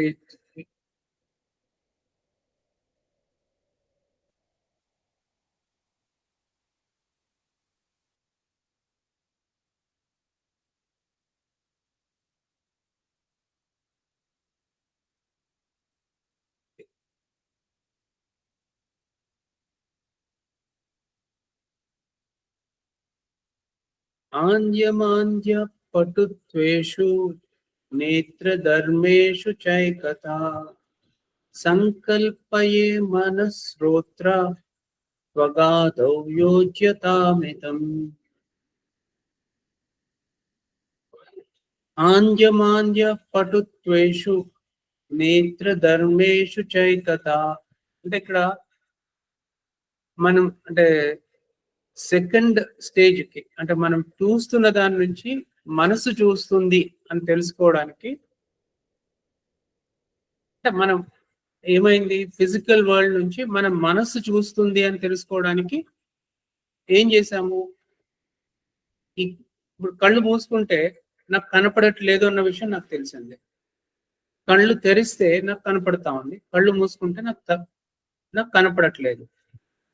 ఆంద్యమాంద్య పటుత్వేషు నేత్రధర్మేషు చైకతా సంకల్పయే మనశ్రోత్ర స్వగాదౌ యోజ్యతామితం. ఆంద్యమాంద్య పటుత్వేషు నేత్రధర్మేషు చైకతా అంటే ఇక్కడ మనం అంటే సెకండ్ స్టేజ్ కి అంటే మనం చూస్తున్న దాని నుంచి మనసు చూస్తుంది అని తెలుసుకోవడానికి అంటే మనం ఏమైంది ఫిజికల్ వరల్డ్ నుంచి మనం మనసు చూస్తుంది అని తెలుసుకోవడానికి ఏం చేసాము? ఇప్పుడు కళ్ళు మూసుకుంటే నాకు కనపడట్లేదు అన్న విషయం నాకు తెలిసింది. కళ్ళు తెరిస్తే నాకు కనపడతా ఉంది, కళ్ళు మూసుకుంటే నాకు కనపడట్లేదు.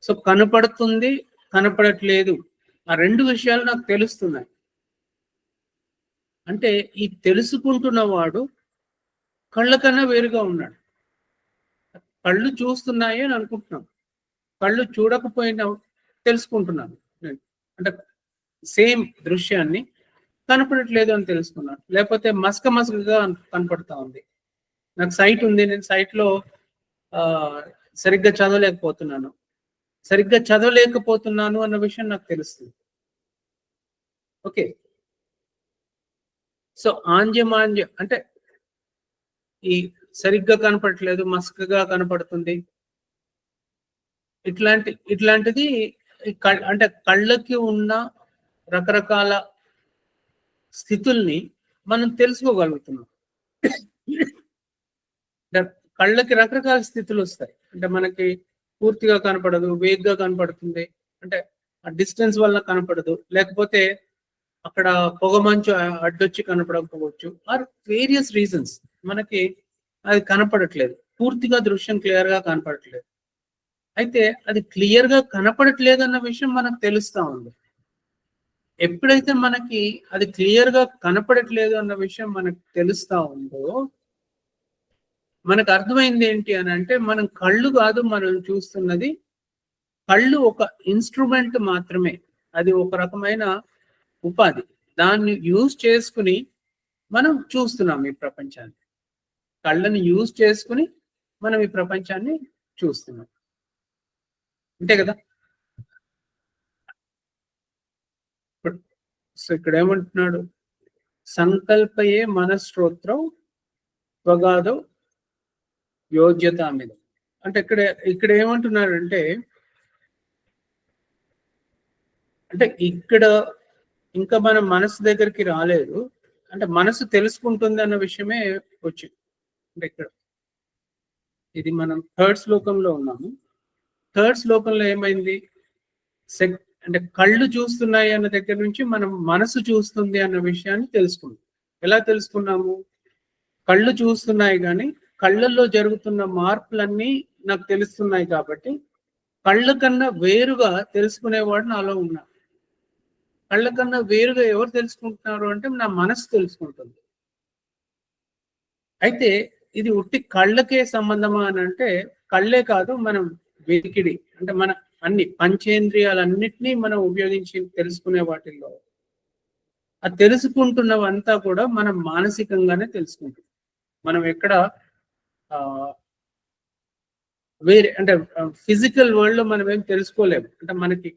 సో కనపడుతుంది, కనపడట్లేదు, ఆ రెండు విషయాలు నాకు తెలుస్తున్నాయి. అంటే ఈ తెలుసుకుంటున్నవాడు కళ్ళ కన్నా వేరుగా ఉన్నాడు. కళ్ళు చూస్తున్నాయి అని అనుకుంటున్నాం, కళ్ళు చూడకపోయినా తెలుసుకుంటున్నాను. అంటే సేమ్ దృశ్యాన్ని కనపడట్లేదు అని తెలుసుకున్నాను. లేకపోతే మసకగా కనపడతా ఉంది. నాకు సైట్ ఉంది, నేను సైట్లో సరిగ్గా చదవలేకపోతున్నాను అన్న విషయం నాకు తెలుస్తుంది. ఓకే, సో ఆంజ్యమాంజ్య అంటే ఈ సరిగ్గా కనపడట్లేదు, మసకగా కనపడుతుంది, ఇట్లాంటిది అంటే కళ్ళకి ఉన్న రకరకాల స్థితుల్ని మనం తెలుసుకోగలుగుతున్నాం. కళ్ళకి రకరకాల స్థితులు వస్తాయి. అంటే మనకి పూర్తిగా కనపడదు, వేగ్గా కనపడుతుంది, అంటే ఆ డిస్టెన్స్ వల్ల కనపడదు, లేకపోతే అక్కడ పొగమంచు అడ్డొచ్చి కనపడకపోవచ్చు, ఆర్ వేరియస్ రీజన్స్ మనకి అది కనపడట్లేదు, పూర్తిగా దృశ్యం క్లియర్ గా కనపడట్లేదు. అయితే అది క్లియర్ గా కనపడట్లేదు అన్న విషయం మనకు తెలుస్తా ఉంది. ఎప్పుడైతే మనకి అది క్లియర్ గా కనపడట్లేదు అన్న విషయం మనకు తెలుస్తా ఉందో మనకు అర్థమైంది ఏంటి అని అంటే, మనం కళ్ళు కాదు మనం చూస్తున్నది, కళ్ళు ఒక ఇన్స్ట్రుమెంట్ మాత్రమే, అది ఒక రకమైన ఉపాధి. దాన్ని యూజ్ చేసుకుని మనం చూస్తున్నాం ఈ ప్రపంచాన్ని. కళ్ళని యూజ్ చేసుకుని మనం ఈ ప్రపంచాన్ని చూస్తున్నాం, అంతే కదా? సో ఇక్కడ ఏమంటున్నాడు? సంకల్పయే మనశ్రోత్రం స్వగాదౌ యోజ్యతామిదం. అంటే ఇక్కడ ఏమంటున్నారంటే, అంటే ఇక్కడ ఇంకా మనం మనసు దగ్గరికి రాలేదు, అంటే మనసు తెలుసుకుంటుంది అన్న విషయమే వచ్చింది. అంటే ఇక్కడ ఇది మనం థర్డ్ శ్లోకంలో ఉన్నాము. థర్డ్ శ్లోకంలో ఏమైంది? అంటే కళ్ళు చూస్తున్నాయి అన్న దగ్గర నుంచి మనం మనసు చూస్తుంది అన్న విషయాన్ని తెలుసుకున్నాం. ఎలా తెలుసుకున్నాము? కళ్ళు చూస్తున్నాయి కానీ కళ్ళల్లో జరుగుతున్న మార్పులన్నీ నాకు తెలుస్తున్నాయి కాబట్టి కళ్ళ కన్నా వేరుగా తెలుసుకునేవాడు నాలో ఉన్నాడు. కళ్ళ కన్నా వేరుగా ఎవరు తెలుసుకుంటున్నారు అంటే నా మనసు తెలుసుకుంటుంది. అయితే ఇది ఉట్టి కళ్ళకే సంబంధమా అని అంటే కళ్ళే కాదు, మనం వెలికిడి అంటే మన అన్ని పంచేంద్రియాలన్నిటినీ మనం ఉపయోగించి తెలుసుకునే వాటిల్లో ఆ తెలుసుకుంటున్నవంతా కూడా మనం మానసికంగానే తెలుసుకుంటాం. మనం ఎక్కడ వేరే అంటే ఫిజికల్ వరల్డ్ లో మనం ఏం తెలుసుకోలేము. అంటే మనకి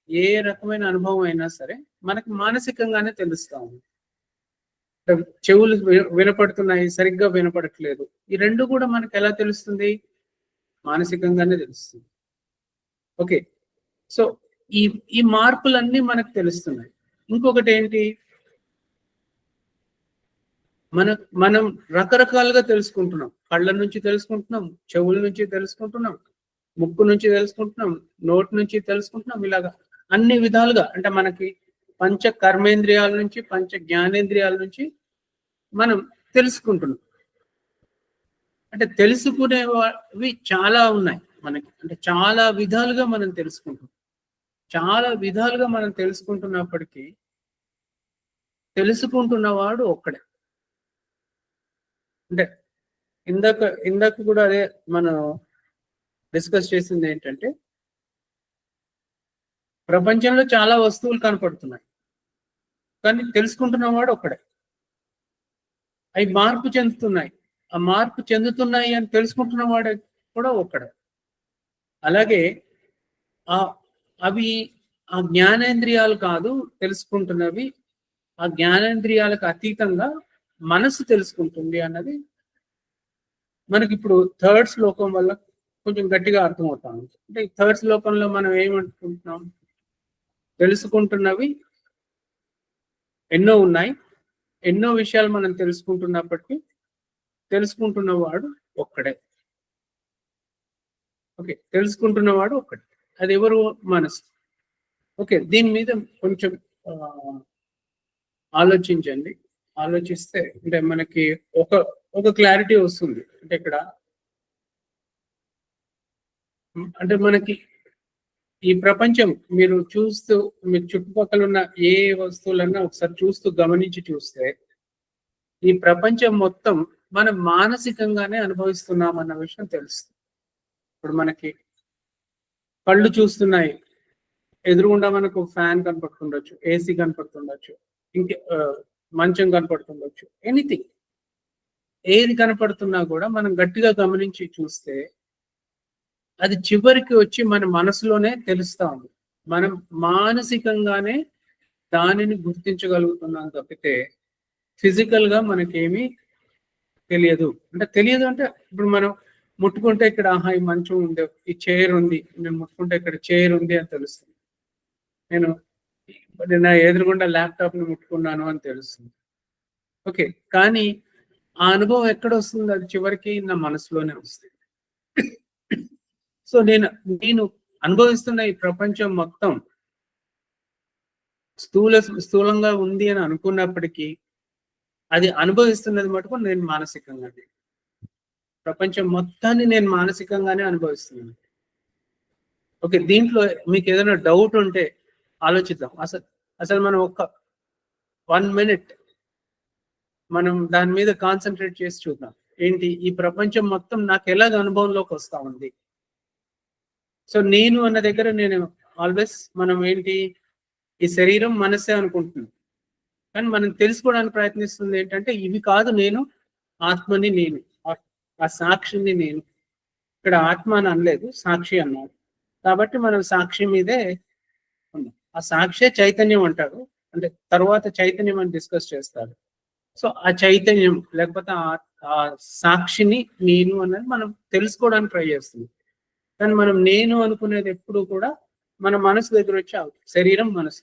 ఏ రకమైన అనుభవం అయినా సరే మనకి మానసికంగానే తెలుస్తాము. చెవులు వినపడుతున్నాయి, సరిగ్గా వినపడట్లేదు, ఈ రెండు కూడా మనకి ఎలా తెలుస్తుంది? మానసికంగానే తెలుస్తుంది. ఓకే, సో ఈ మార్పులన్నీ మనకు తెలుస్తున్నాయి. ఇంకొకటి ఏంటి? మనం రకరకాలుగా తెలుసుకుంటున్నాం. కళ్ళ నుంచి తెలుసుకుంటున్నాం, చెవుల నుంచి తెలుసుకుంటున్నాం, ముక్కు నుంచి తెలుసుకుంటున్నాం, నోటి నుంచి తెలుసుకుంటున్నాం. ఇలాగా అన్ని విధాలుగా అంటే మనకి పంచ కర్మేంద్రియాల నుంచి పంచ జ్ఞానేంద్రియాల నుంచి మనం తెలుసుకుంటున్నాం. అంటే తెలుసుకునేవి చాలా ఉన్నాయి మనకి, అంటే చాలా విధాలుగా మనం తెలుసుకుంటున్నాం. చాలా విధాలుగా మనం తెలుసుకుంటున్నప్పటికీ తెలుసుకుంటున్నవాడు ఒక్కడే. అంటే ఇందాక కూడా అదే మనం డిస్కస్ చేసింది ఏంటంటే, ప్రపంచంలో చాలా వస్తువులు కనపడుతున్నాయి, కానీ తెలుసుకుంటున్నవాడు ఒక్కడే. అవి మార్పు చెందుతున్నాయి. ఆ మార్పు చెందుతున్నాయి అని తెలుసుకుంటున్నవాడు కూడా ఒక్కడే. అలాగే ఆ అవి ఆ జ్ఞానేంద్రియాలు కాదు తెలుసుకుంటున్నవి. ఆ జ్ఞానేంద్రియాలకు అతీతంగా మనసు తెలుసుకుంటుంది అన్నది మనకిప్పుడు థర్డ్ శ్లోకం వల్ల కొంచెం గట్టిగా అర్థమవుతాం. అంటే ఈ థర్డ్ శ్లోకంలో మనం ఏమనుకుంటున్నాం? తెలుసుకుంటున్నవి ఎన్నో ఉన్నాయి. ఎన్నో విషయాలు మనం తెలుసుకుంటున్నప్పటికీ తెలుసుకుంటున్నవాడు ఒక్కడే. ఓకే. తెలుసుకుంటున్నవాడు ఒక్కడే. అది ఎవరు? మనసు. ఓకే. దీని మీద కొంచెం ఆలోచించండి. ఆలోచిస్తే అంటే మనకి ఒక ఒక క్లారిటీ వస్తుంది. అంటే ఇక్కడ అంటే మనకి ఈ ప్రపంచం మీరు చూస్తూ మీ చుట్టుపక్కల ఉన్న ఏ వస్తువులన్నా ఒకసారి చూస్తూ గమనించి చూస్తే ఈ ప్రపంచం మొత్తం మనం మానసికంగానే అనుభవిస్తున్నాం అన్న విషయం తెలుస్తుంది. ఇప్పుడు మనకి కళ్ళు చూస్తున్నాయి. ఎదురుగుండా మనకు ఫ్యాన్ కనపడుతుండొచ్చు, ఏసీ కనపడుతుండొచ్చు, ఇంకే మంచం కనపడుతుండొచ్చు. ఎనీథింగ్ ఏది కనపడుతున్నా కూడా మనం గట్టిగా గమనించి చూస్తే అది చివరికి వచ్చి మన మనసులోనే తెలుస్తా ఉంది. మనం మానసికంగానే దానిని గుర్తించగలుగుతున్నాం తప్పితే ఫిజికల్ గా మనకేమీ తెలియదు. అంటే తెలియదు అంటే ఇప్పుడు మనం ముట్టుకుంటే ఇక్కడ ఆహా ఈ మంచం ఉంది, ఈ చైర్ ఉంది, నేను ముట్టుకుంటే ఇక్కడ చైర్ ఉంది అని తెలుస్తుంది. నేను నా ఎదురుగుండా ల్యాప్టాప్ ని ముట్టుకున్నాను అని తెలుస్తుంది. ఓకే. కానీ ఆ అనుభవం ఎక్కడ వస్తుంది? అది చివరికి నా మనసులోనే వస్తుంది. సో నేను అనుభవిస్తున్న ఈ ప్రపంచం మొత్తం స్థూలంగా ఉంది అని అనుకున్నప్పటికీ అది అనుభవిస్తున్నది మటుకు నేను మానసికంగా. ప్రపంచం మొత్తాన్ని నేను మానసికంగానే అనుభవిస్తున్నాను. ఓకే. దీంట్లో మీకు ఏదైనా డౌట్ ఉంటే ఆలోచిద్దాం. అసలు అసలు మనం ఒక 1 మినిట్ మనం దాని మీద కాన్సన్ట్రేట్ చేసి చూద్దాం. ఏంటి ఈ ప్రపంచం మొత్తం నాకు ఎలాగ అనుభవంలోకి వస్తా ఉంది. సో నేను అన్న దగ్గర నేను ఆల్వేస్ మనం ఏంటి ఈ శరీరం మనసే అనుకుంటున్నాం. కానీ మనం తెలుసుకోవడానికి ప్రయత్నిస్తుంది ఏంటంటే ఇవి కాదు నేను, ఆత్మని నేను, ఆ సాక్షిని నేను. ఇక్కడ ఆత్మ అని అనలేదు, సాక్షి అన్నారు. కాబట్టి మనం సాక్షి మీదే ఉన్నాం. ఆ సాక్షే చైతన్యం అంటారు. అంటే తర్వాత చైతన్యం అని డిస్కస్ చేస్తారు. సో ఆ చైతన్యం లేకపోతే ఆ సాక్షిని నేను అనేది మనం తెలుసుకోవడానికి ట్రై చేస్తుంది. కానీ మనం నేను అనుకునేది ఎప్పుడు కూడా మన మనసు దగ్గర వచ్చి శరీరం మనసు.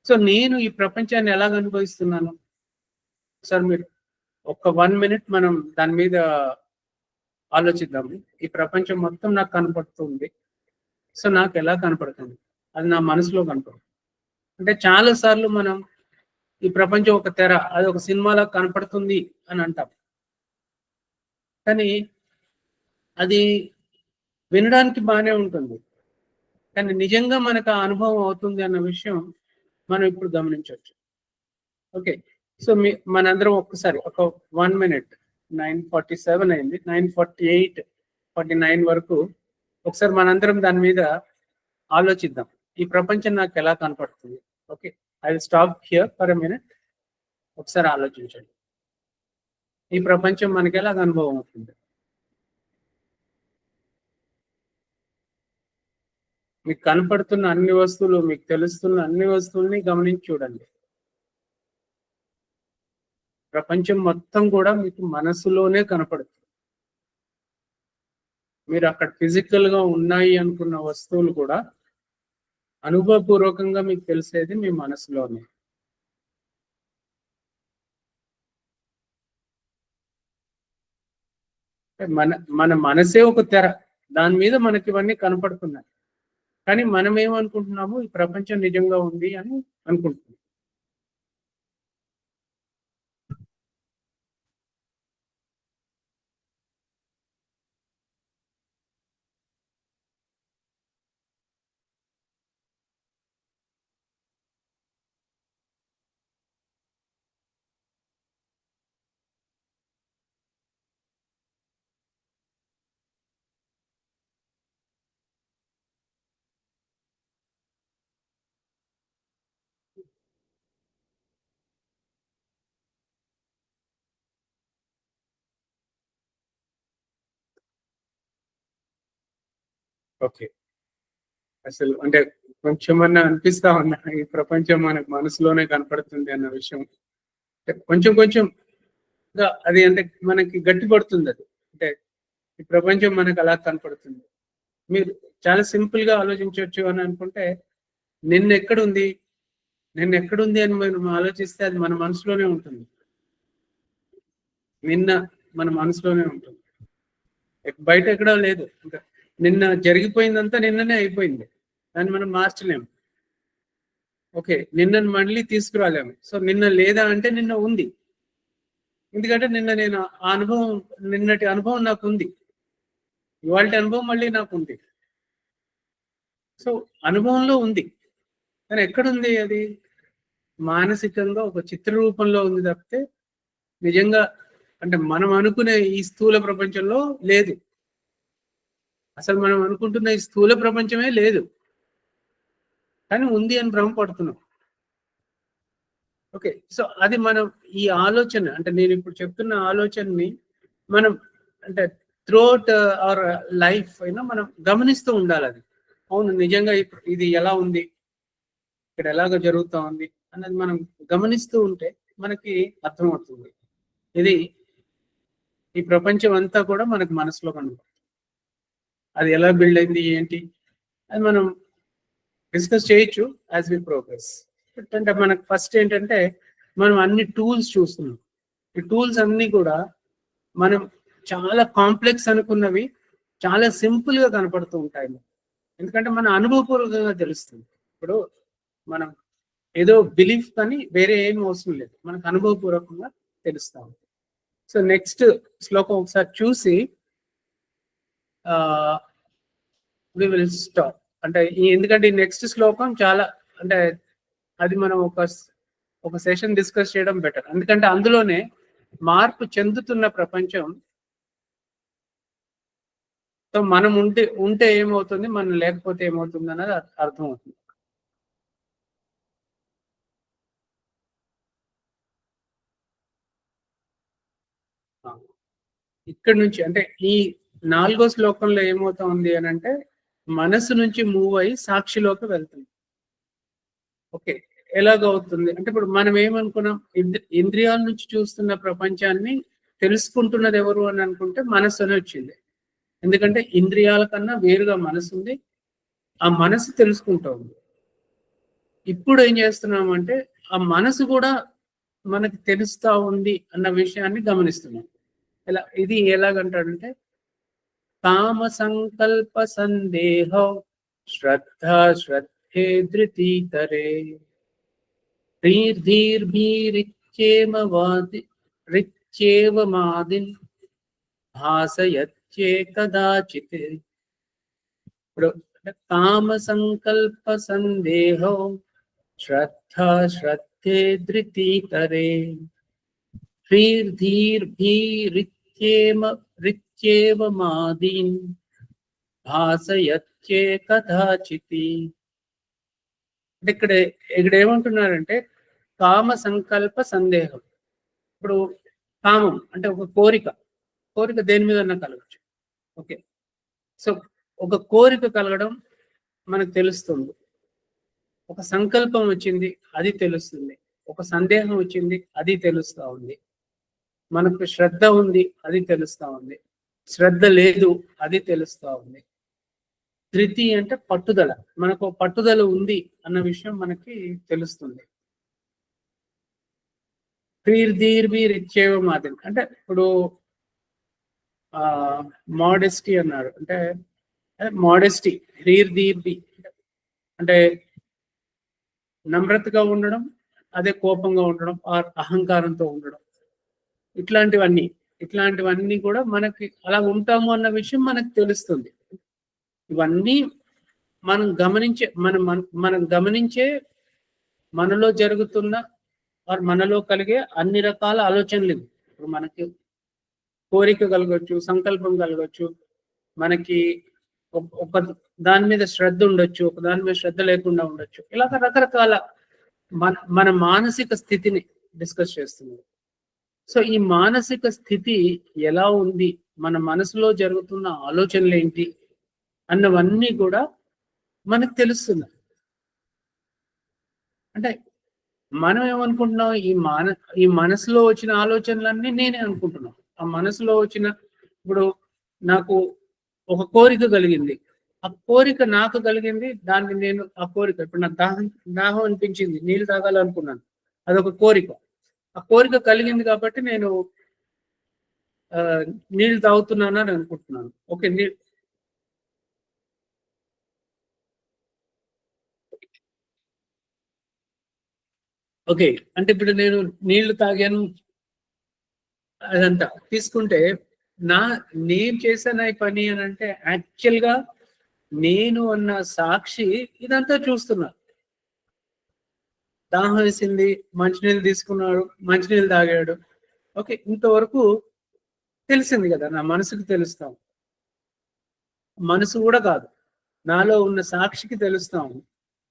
సో నేను ఈ ప్రపంచాన్ని ఎలాగ అనుభవిస్తున్నాను సార్? మీరు ఒక 1 మినిట్ మనం దాని మీద ఆలోచిద్దాము. ఈ ప్రపంచం మొత్తం నాకు కనపడుతుంది. సో నాకు ఎలా కనపడుతుంది? అది నా మనసులో కనపడుతుంది. అంటే చాలా సార్లు మనం ఈ ప్రపంచం ఒక తెర, అది ఒక సినిమాలా కనపడుతుంది అని అంటాం. కానీ అది వినడానికి బాగానే ఉంటుంది. కానీ నిజంగా మనకు ఆ అనుభవం అవుతుంది అన్న విషయం మనం ఇప్పుడు గమనించవచ్చు. ఓకే. సో మనందరం ఒక్కసారి ఒక 1 మినిట్ 9:47 అయింది. 9:48, 49 వరకు ఒకసారి మనందరం దాని మీద ఆలోచిద్దాం. ఈ ప్రపంచం నాకు ఎలా కనపడుతుంది? Okay. I will stop here for a minute. ఒకసారి ఆలోచించండి. ఈ ప్రపంచం మనకి ఎలాగ అనుభవం అవుతుంది? మీకు కనపడుతున్న అన్ని వస్తువులు, మీకు తెలుస్తున్న అన్ని వస్తువుల్ని గమనించి చూడండి. ప్రపంచం మొత్తం కూడా మీకు మనసులోనే కనపడుతుంది. మీరు అక్కడ ఫిజికల్ గా ఉన్నాయి అనుకున్న వస్తువులు కూడా అనుభవపూర్వకంగా మీకు తెలిసేది మీ మనసులోనే. మన మన మనసే ఒక తెర, దాని మీద మనకి ఇవన్నీ కనపడుతున్నాయి. కానీ మనం ఏమనుకుంటున్నాము? ఈ ప్రపంచం నిజంగా ఉంది అని అనుకుంటున్నాం. ఓకే. అసలు అంటే కొంచెమన్నా అనిపిస్తా ఉన్నా ఈ ప్రపంచం మనకు మనసులోనే కనపడుతుంది అన్న విషయం. అంటే కొంచెం కొంచెంగా అది అంటే మనకి గట్టి పడుతుంది అది. అంటే ఈ ప్రపంచం మనకు అలా కనపడుతుంది. మీరు చాలా సింపుల్‌గా ఆలోచించొచ్చు అని అనుకుంటే, నిన్నెక్కడుంది? నిన్నెక్కడుంది అని మనం ఆలోచిస్తే అది మన మనసులోనే ఉంటుంది. నిన్న మన మనసులోనే ఉంటుంది. బయట ఎక్కడా లేదు. ఇంకా నిన్న జరిగిపోయిందంతా నిన్ననే అయిపోయింది. దాన్ని మనం మార్చలేము. ఓకే. నిన్నను మళ్ళీ తీసుకురాలేము. సో, నిన్న లేదా అంటే నిన్న ఉంది. ఎందుకంటే నిన్న నేను ఆ అనుభవం నిన్నటి అనుభవం నాకుంది. ఇవాల్టి అనుభవం మళ్ళీ నాకుంది. సో, అనుభవంలో ఉంది. కానీ ఎక్కడుంది అది? మానసికంగా ఒక చిత్ర రూపంలో ఉంది తప్పితే, నిజంగా అంటే మనం అనుకునే ఈ స్థూల ప్రపంచంలో లేదు. అసలు మనం అనుకుంటున్న ఈ స్థూల ప్రపంచమే లేదు. కానీ ఉంది అని భ్రమపడుతున్నాం. ఓకే. సో, అది మనం ఈ ఆలోచన అంటే నేనిప్పుడు చెప్తున్న ఆలోచనని మనం అంటే త్రూఅవుట్ అవర్ లైఫ్ మనం గమనిస్తూ ఉండాలది. అవును నిజంగా ఇది ఎలా ఉంది? ఇక్కడ ఎలాగ జరుగుతా ఉంది? అన్నది మనం గమనిస్తూ ఉంటే మనకి అర్థమవుతుంది. ఇది ఈ ప్రపంచం అంతా కూడా మనకు మనసులో కనపడుతుంది. అది ఎలా బిల్డ్ అయింది ఏంటి? అది మనం డిస్కస్ చేయొచ్చు యాజ్ వి ప్రోగ్రెస్. అంటే మనకు ఫస్ట్ ఏంటంటే మనం అన్ని టూల్స్ చూస్తున్నాం. ఈ టూల్స్ అన్నీ కూడా మనం చాలా కాంప్లెక్స్ అనుకున్నవి చాలా సింపుల్ గా కనపడుతూ ఉంటాయి. ఎందుకంటే మన అనుభవపూర్వకంగా తెలుస్తుంది. ఇప్పుడు మనం ఏదో బిలీఫ్ కానీ వేరే ఏం అవసరం లేదు. మనకు అనుభవపూర్వకంగా తెలుస్తా ఉంది. సో నెక్స్ట్ శ్లోకం ఒకసారి చూసి వి విల్ స్టాప్. అంటే ఎందుకంటే ఈ నెక్స్ట్ శ్లోకం చాలా అంటే అది మనం ఒక సెషన్ డిస్కస్ చేయడం బెటర్. ఎందుకంటే అందులోనే మార్పు చెందుతున్న ప్రపంచం సో మనం ఉంటే ఏమవుతుంది, మనం లేకపోతే ఏమవుతుంది అన్నది అర్థమవుతుంది. ఇక్కడ నుంచి అంటే ఈ 4వ శ్లోకంలో ఏమవుతా ఉంది అని అంటే మనసు నుంచి మూవ్ అయ్యి సాక్షిలోకి వెళ్తుంది. ఓకే. ఎలాగవుతుంది అంటే ఇప్పుడు మనం ఏమనుకున్నాం, ఇంద్రియాల నుంచి చూస్తున్న ప్రపంచాన్ని తెలుసుకుంటున్నది ఎవరు అని అనుకుంటే మనసు అని వచ్చింది. ఎందుకంటే ఇంద్రియాల కన్నా వేరుగా మనసు ఉంది. ఆ మనసు తెలుసుకుంటా ఉంది. ఇప్పుడు ఏం చేస్తున్నాం అంటే ఆ మనసు కూడా మనకి తెలుస్తా ఉంది అన్న విషయాన్ని గమనిస్తున్నాం. ఇది ఎలాగంటాడంటే కామ సంకల్ప సందేహ శ్రద్ధా శ్రద్ధే ధృతీతరే రిచ్చేవమాదిన్ భాసయచ్చే కదాచిత్. ఇప్పుడు కామ సంకల్ప సందేహో శ్రద్ధా శ్రద్ధే ధృతీతరే రిచ్చేవమాదిన్ భాసయచ్చే కదాచిత్. ఇక్కడ ఏమంటున్నారంటే కామ సంకల్ప సందేహం. ఇప్పుడు కామం అంటే ఒక కోరిక దేని మీద కలగచ్చు. ఓకే. సో ఒక కోరిక కలగడం మనకు తెలుస్తుంది. ఒక సంకల్పం వచ్చింది అది తెలుస్తుంది. ఒక సందేహం వచ్చింది అది తెలుస్తా ఉంది. మనకు శ్రద్ధ ఉంది అది తెలుస్తా ఉంది. శ్రద్ధ లేదు అది తెలుస్తా ఉంది. ధృతి అంటే పట్టుదల, మనకు పట్టుదల ఉంది అన్న విషయం మనకి తెలుస్తుంది. రిచ్చేవమాదిన్ అంటే ఇప్పుడు మోడెస్టీ అన్నారు. అంటే మోడెస్టీ అంటే నమ్రతగా ఉండడం, అదే కోపంగా ఉండడం, అహంకారంతో ఉండడం, ఇట్లాంటివన్నీ కూడా మనకి అలా ఉంటాము అన్న విషయం మనకు తెలుస్తుంది. ఇవన్నీ మనం గమనించే మనలో జరుగుతున్న మనలో కలిగే అన్ని రకాల ఆలోచనలు. ఇప్పుడు మనకి కోరిక కలగచ్చు, సంకల్పం కలగచ్చు, మనకి ఒక దాని మీద శ్రద్ధ ఉండొచ్చు, ఒక దాని మీద శ్రద్ధ లేకుండా ఉండొచ్చు. ఇలాగ రకరకాల మన మానసిక స్థితిని డిస్కస్ చేస్తున్నాం. సో ఈ మానసిక స్థితి ఎలా ఉంది, మన మనసులో జరుగుతున్న ఆలోచనలు ఏంటి, అన్నవన్నీ కూడా మనకు తెలుస్తున్నాయి. అంటే మనం ఏమనుకుంటున్నాం, ఈ మనసులో వచ్చిన ఆలోచనలన్నీ నేనే అనుకుంటున్నాం. ఆ మనసులో వచ్చిన, ఇప్పుడు నాకు ఒక కోరిక కలిగింది, ఆ కోరిక నాకు కలిగింది, దాన్ని నేను ఆ కోరిక, ఇప్పుడు నాకు దాహం అనిపించింది, నీళ్ళు తాగాలనుకున్నాను, అదొక కోరిక. ఆ కోరిక కలిగింది కాబట్టి నేను నీళ్ళు తాగుతున్నాను అని అనుకుంటున్నాను. ఓకే, ఓకే, అంటే ఇప్పుడు నేను నీళ్లు తాగాను అదంతా తీసుకుంటే, నా నేను చేశాను ఈ పని అని అంటే యాక్చువల్ గా నేను అన్న సాక్షి ఇదంతా చూస్తున్నా. దాహం వేసింది, మంచినీళ్ళు తీసుకున్నాడు, మంచినీళ్ళు తాగాడు. ఓకే, ఇంతవరకు తెలిసింది కదా, నా మనసుకు తెలుస్తాం. మనసు కూడా కాదు, నాలో ఉన్న సాక్షికి తెలుస్తాం.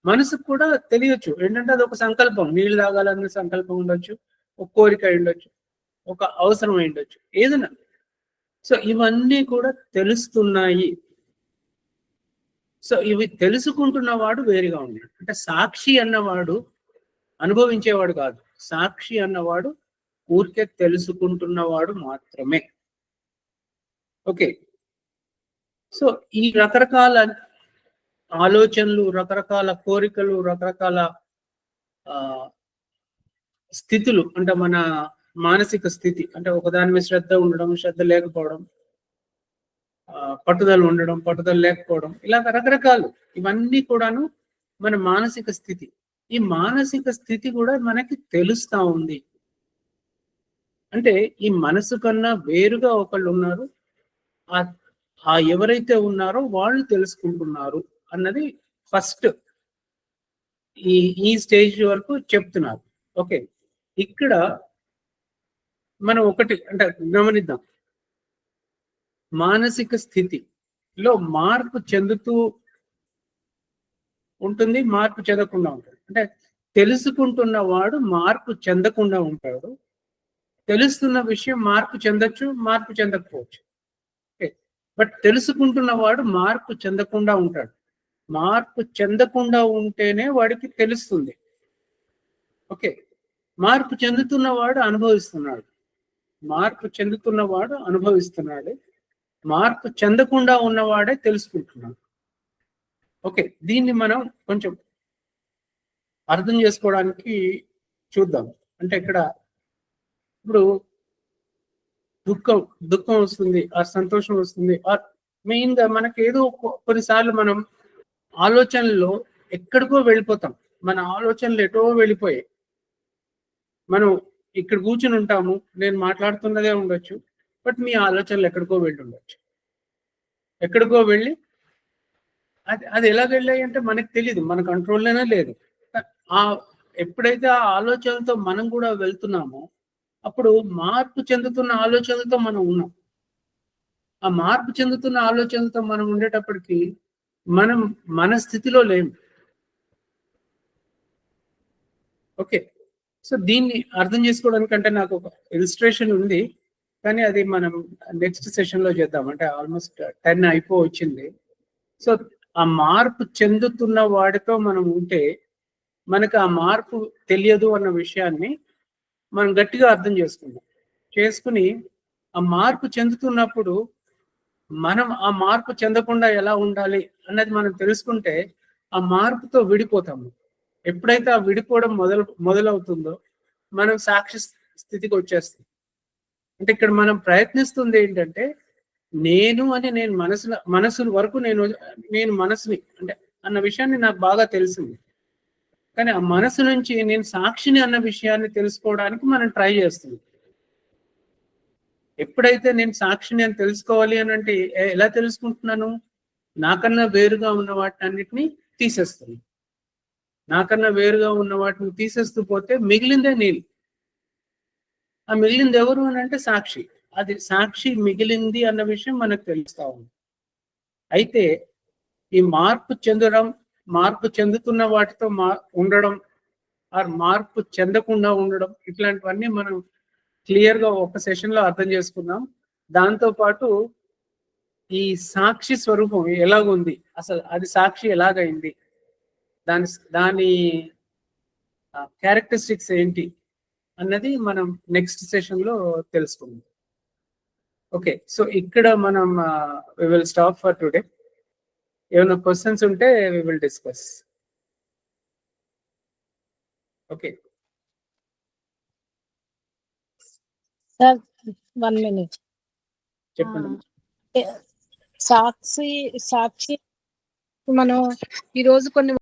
మనసుకు కూడా తెలియచ్చు, ఏంటంటే అది ఒక సంకల్పం, నీళ్ళు తాగాలన్న సంకల్పం ఉండొచ్చు, ఒక కోరిక ఉండొచ్చు, ఒక అవసరం ఉండొచ్చు, ఏదైనా. సో ఇవన్నీ కూడా తెలుస్తున్నాయి. సో ఇవి తెలుసుకుంటున్నవాడు వేరుగా ఉన్నాడు. అంటే సాక్షి అన్నవాడు అనుభవించేవాడు కాదు, సాక్షి అన్నవాడు ఊరికే తెలుసుకుంటున్నవాడు మాత్రమే. ఓకే, సో ఈ రకరకాల ఆలోచనలు, రకరకాల కోరికలు, రకరకాల స్థితులు, అంటే మన మానసిక స్థితి, అంటే ఒకదాని మీద శ్రద్ధ ఉండడం, శ్రద్ధ లేకపోవడం, పట్టుదల ఉండడం, పట్టుదల లేకపోవడం, ఇలా రకరకాలు, ఇవన్నీ కూడాను మన మానసిక స్థితి. ఈ మానసిక స్థితి కూడా మనకి తెలుస్తా ఉంది. అంటే ఈ మనసు కన్నా వేరుగా ఒకళ్ళు ఉన్నారు, ఆ ఎవరైతే ఉన్నారో వాళ్ళు తెలుసుకుంటున్నారు అన్నది ఫస్ట్ ఈ స్టేజ్ వరకు చెప్తున్నారు. ఓకే, ఇక్కడ మనం ఒకటి అంటే గమనిద్దాం, మానసిక స్థితిలో మార్పు చెందుతూ ఉంటుంది, మార్పు చెందకుండా ఉంటుంది. అంటే తెలుసుకుంటున్న వాడు మార్పు చెందకుండా ఉంటాడు, తెలుస్తున్న విషయం మార్పు చెందొచ్చు, మార్పు చెందకపోవచ్చు. ఓకే, బట్ తెలుసుకుంటున్న వాడు మార్పు చెందకుండా ఉంటాడు. మార్పు చెందకుండా ఉంటేనే వాడికి తెలుస్తుంది. ఓకే, మార్పు చెందుతున్నవాడు అనుభవిస్తున్నాడు, మార్పు చెందుతున్నవాడు అనుభవిస్తున్నాడు, మార్పు చెందకుండా ఉన్నవాడే తెలుసుకుంటున్నాడు. ఓకే, దీన్ని మనం కొంచెం అర్థం చేసుకోవడానికి చూద్దాం. అంటే ఇక్కడ ఇప్పుడు దుఃఖం వస్తుంది, ఆ సంతోషం వస్తుంది, ఆ మెయిన్ గా మనకి ఏదో కొన్నిసార్లు మనం ఆలోచనలో ఎక్కడికో వెళ్ళిపోతాం, మన ఆలోచనలు ఎటో వెళ్ళిపోయాయి. మనం ఇక్కడ కూర్చుని ఉంటాము, నేను మాట్లాడుతున్నదే ఉండొచ్చు, బట్ మీ ఆలోచనలు ఎక్కడికో వెళ్ళి ఉండొచ్చు, ఎక్కడికో వెళ్ళి అది ఎలా వెళ్ళాయి అంటే మనకు తెలియదు, మన కంట్రోల్లోనే లేదు. ఆ ఎప్పుడైతే ఆ ఆలోచనలతో మనం కూడా వెళ్తున్నామో అప్పుడు మార్పు చెందుతున్న ఆలోచనలతో మనం ఉన్నాం. ఆ మార్పు చెందుతున్న ఆలోచనలతో మనం ఉండేటప్పటికి మనం మన స్థితిలో లేము. ఓకే, సో దీన్ని అర్థం చేసుకోవడానికంటే నాకు ఒక ఇలిస్ట్రేషన్ ఉంది, కానీ అది మనం నెక్స్ట్ సెషన్లో చేద్దాం. అంటే ఆల్మోస్ట్ 10 అయిపోవచ్చింది. సో ఆ మార్పు చెందుతున్న వాడితో మనం ఉంటే మనకు ఆ మార్పు తెలియదు అన్న విషయాన్ని మనం గట్టిగా అర్థం చేసుకుని ఆ మార్పు చెందుతున్నప్పుడు మనం ఆ మార్పు చెందకుండా ఎలా ఉండాలి అన్నది మనం తెలుసుకుంటే ఆ మార్పుతో విడిపోతాము. ఎప్పుడైతే ఆ విడిపోవడం మొదలవుతుందో మనం సాక్షి స్థితికి వచ్చేస్తాం. అంటే ఇక్కడ మనం ప్రయత్నిస్తుంది ఏంటంటే, నేను మనసు వరకు నేను మనసుని అంటే అన్న విషయాన్ని నాకు బాగా తెలిసింది, కానీ ఆ మనసు నుంచి నేను సాక్షిని అన్న విషయాన్ని తెలుసుకోవడానికి మనం ట్రై చేస్తుంది. ఎప్పుడైతే నేను సాక్షిని అని తెలుసుకోవాలి అని అంటే ఎలా తెలుసుకుంటున్నాను, నాకన్నా వేరుగా ఉన్న వాటినన్నిటిని తీసేస్తుంది. నాకన్నా వేరుగా ఉన్న వాటిని తీసేస్తూ పోతే మిగిలిందే నేను. ఆ మిగిలింది ఎవరు అని అంటే సాక్షి. అది సాక్షి మిగిలింది అన్న విషయం మనకు తెలుస్తా ఉంది. అయితే ఈ మార్పు చెందుతున్న వాటితో ఉండడం, ఆ మార్పు చెందకుండా ఉండడం, ఇట్లాంటివన్నీ మనం క్లియర్గా ఒక సెషన్లో అర్థం చేసుకుందాం. దాంతో పాటు ఈ సాక్షి స్వరూపం ఎలాగుంది, అసలు అది సాక్షి ఎలాగైంది, దాని క్యారెక్టరిస్టిక్స్ ఏంటి అన్నది మనం నెక్స్ట్ సెషన్ లో తెలుసుకుందాం. ఓకే, సో ఇక్కడ మనం we will stop for today. ఏమైనా క్వశ్చన్స్ ఉంటే we will discuss. Okay sir 1 minute. చెప్పండి. సాక్షి మనం ఈరోజు కొన్ని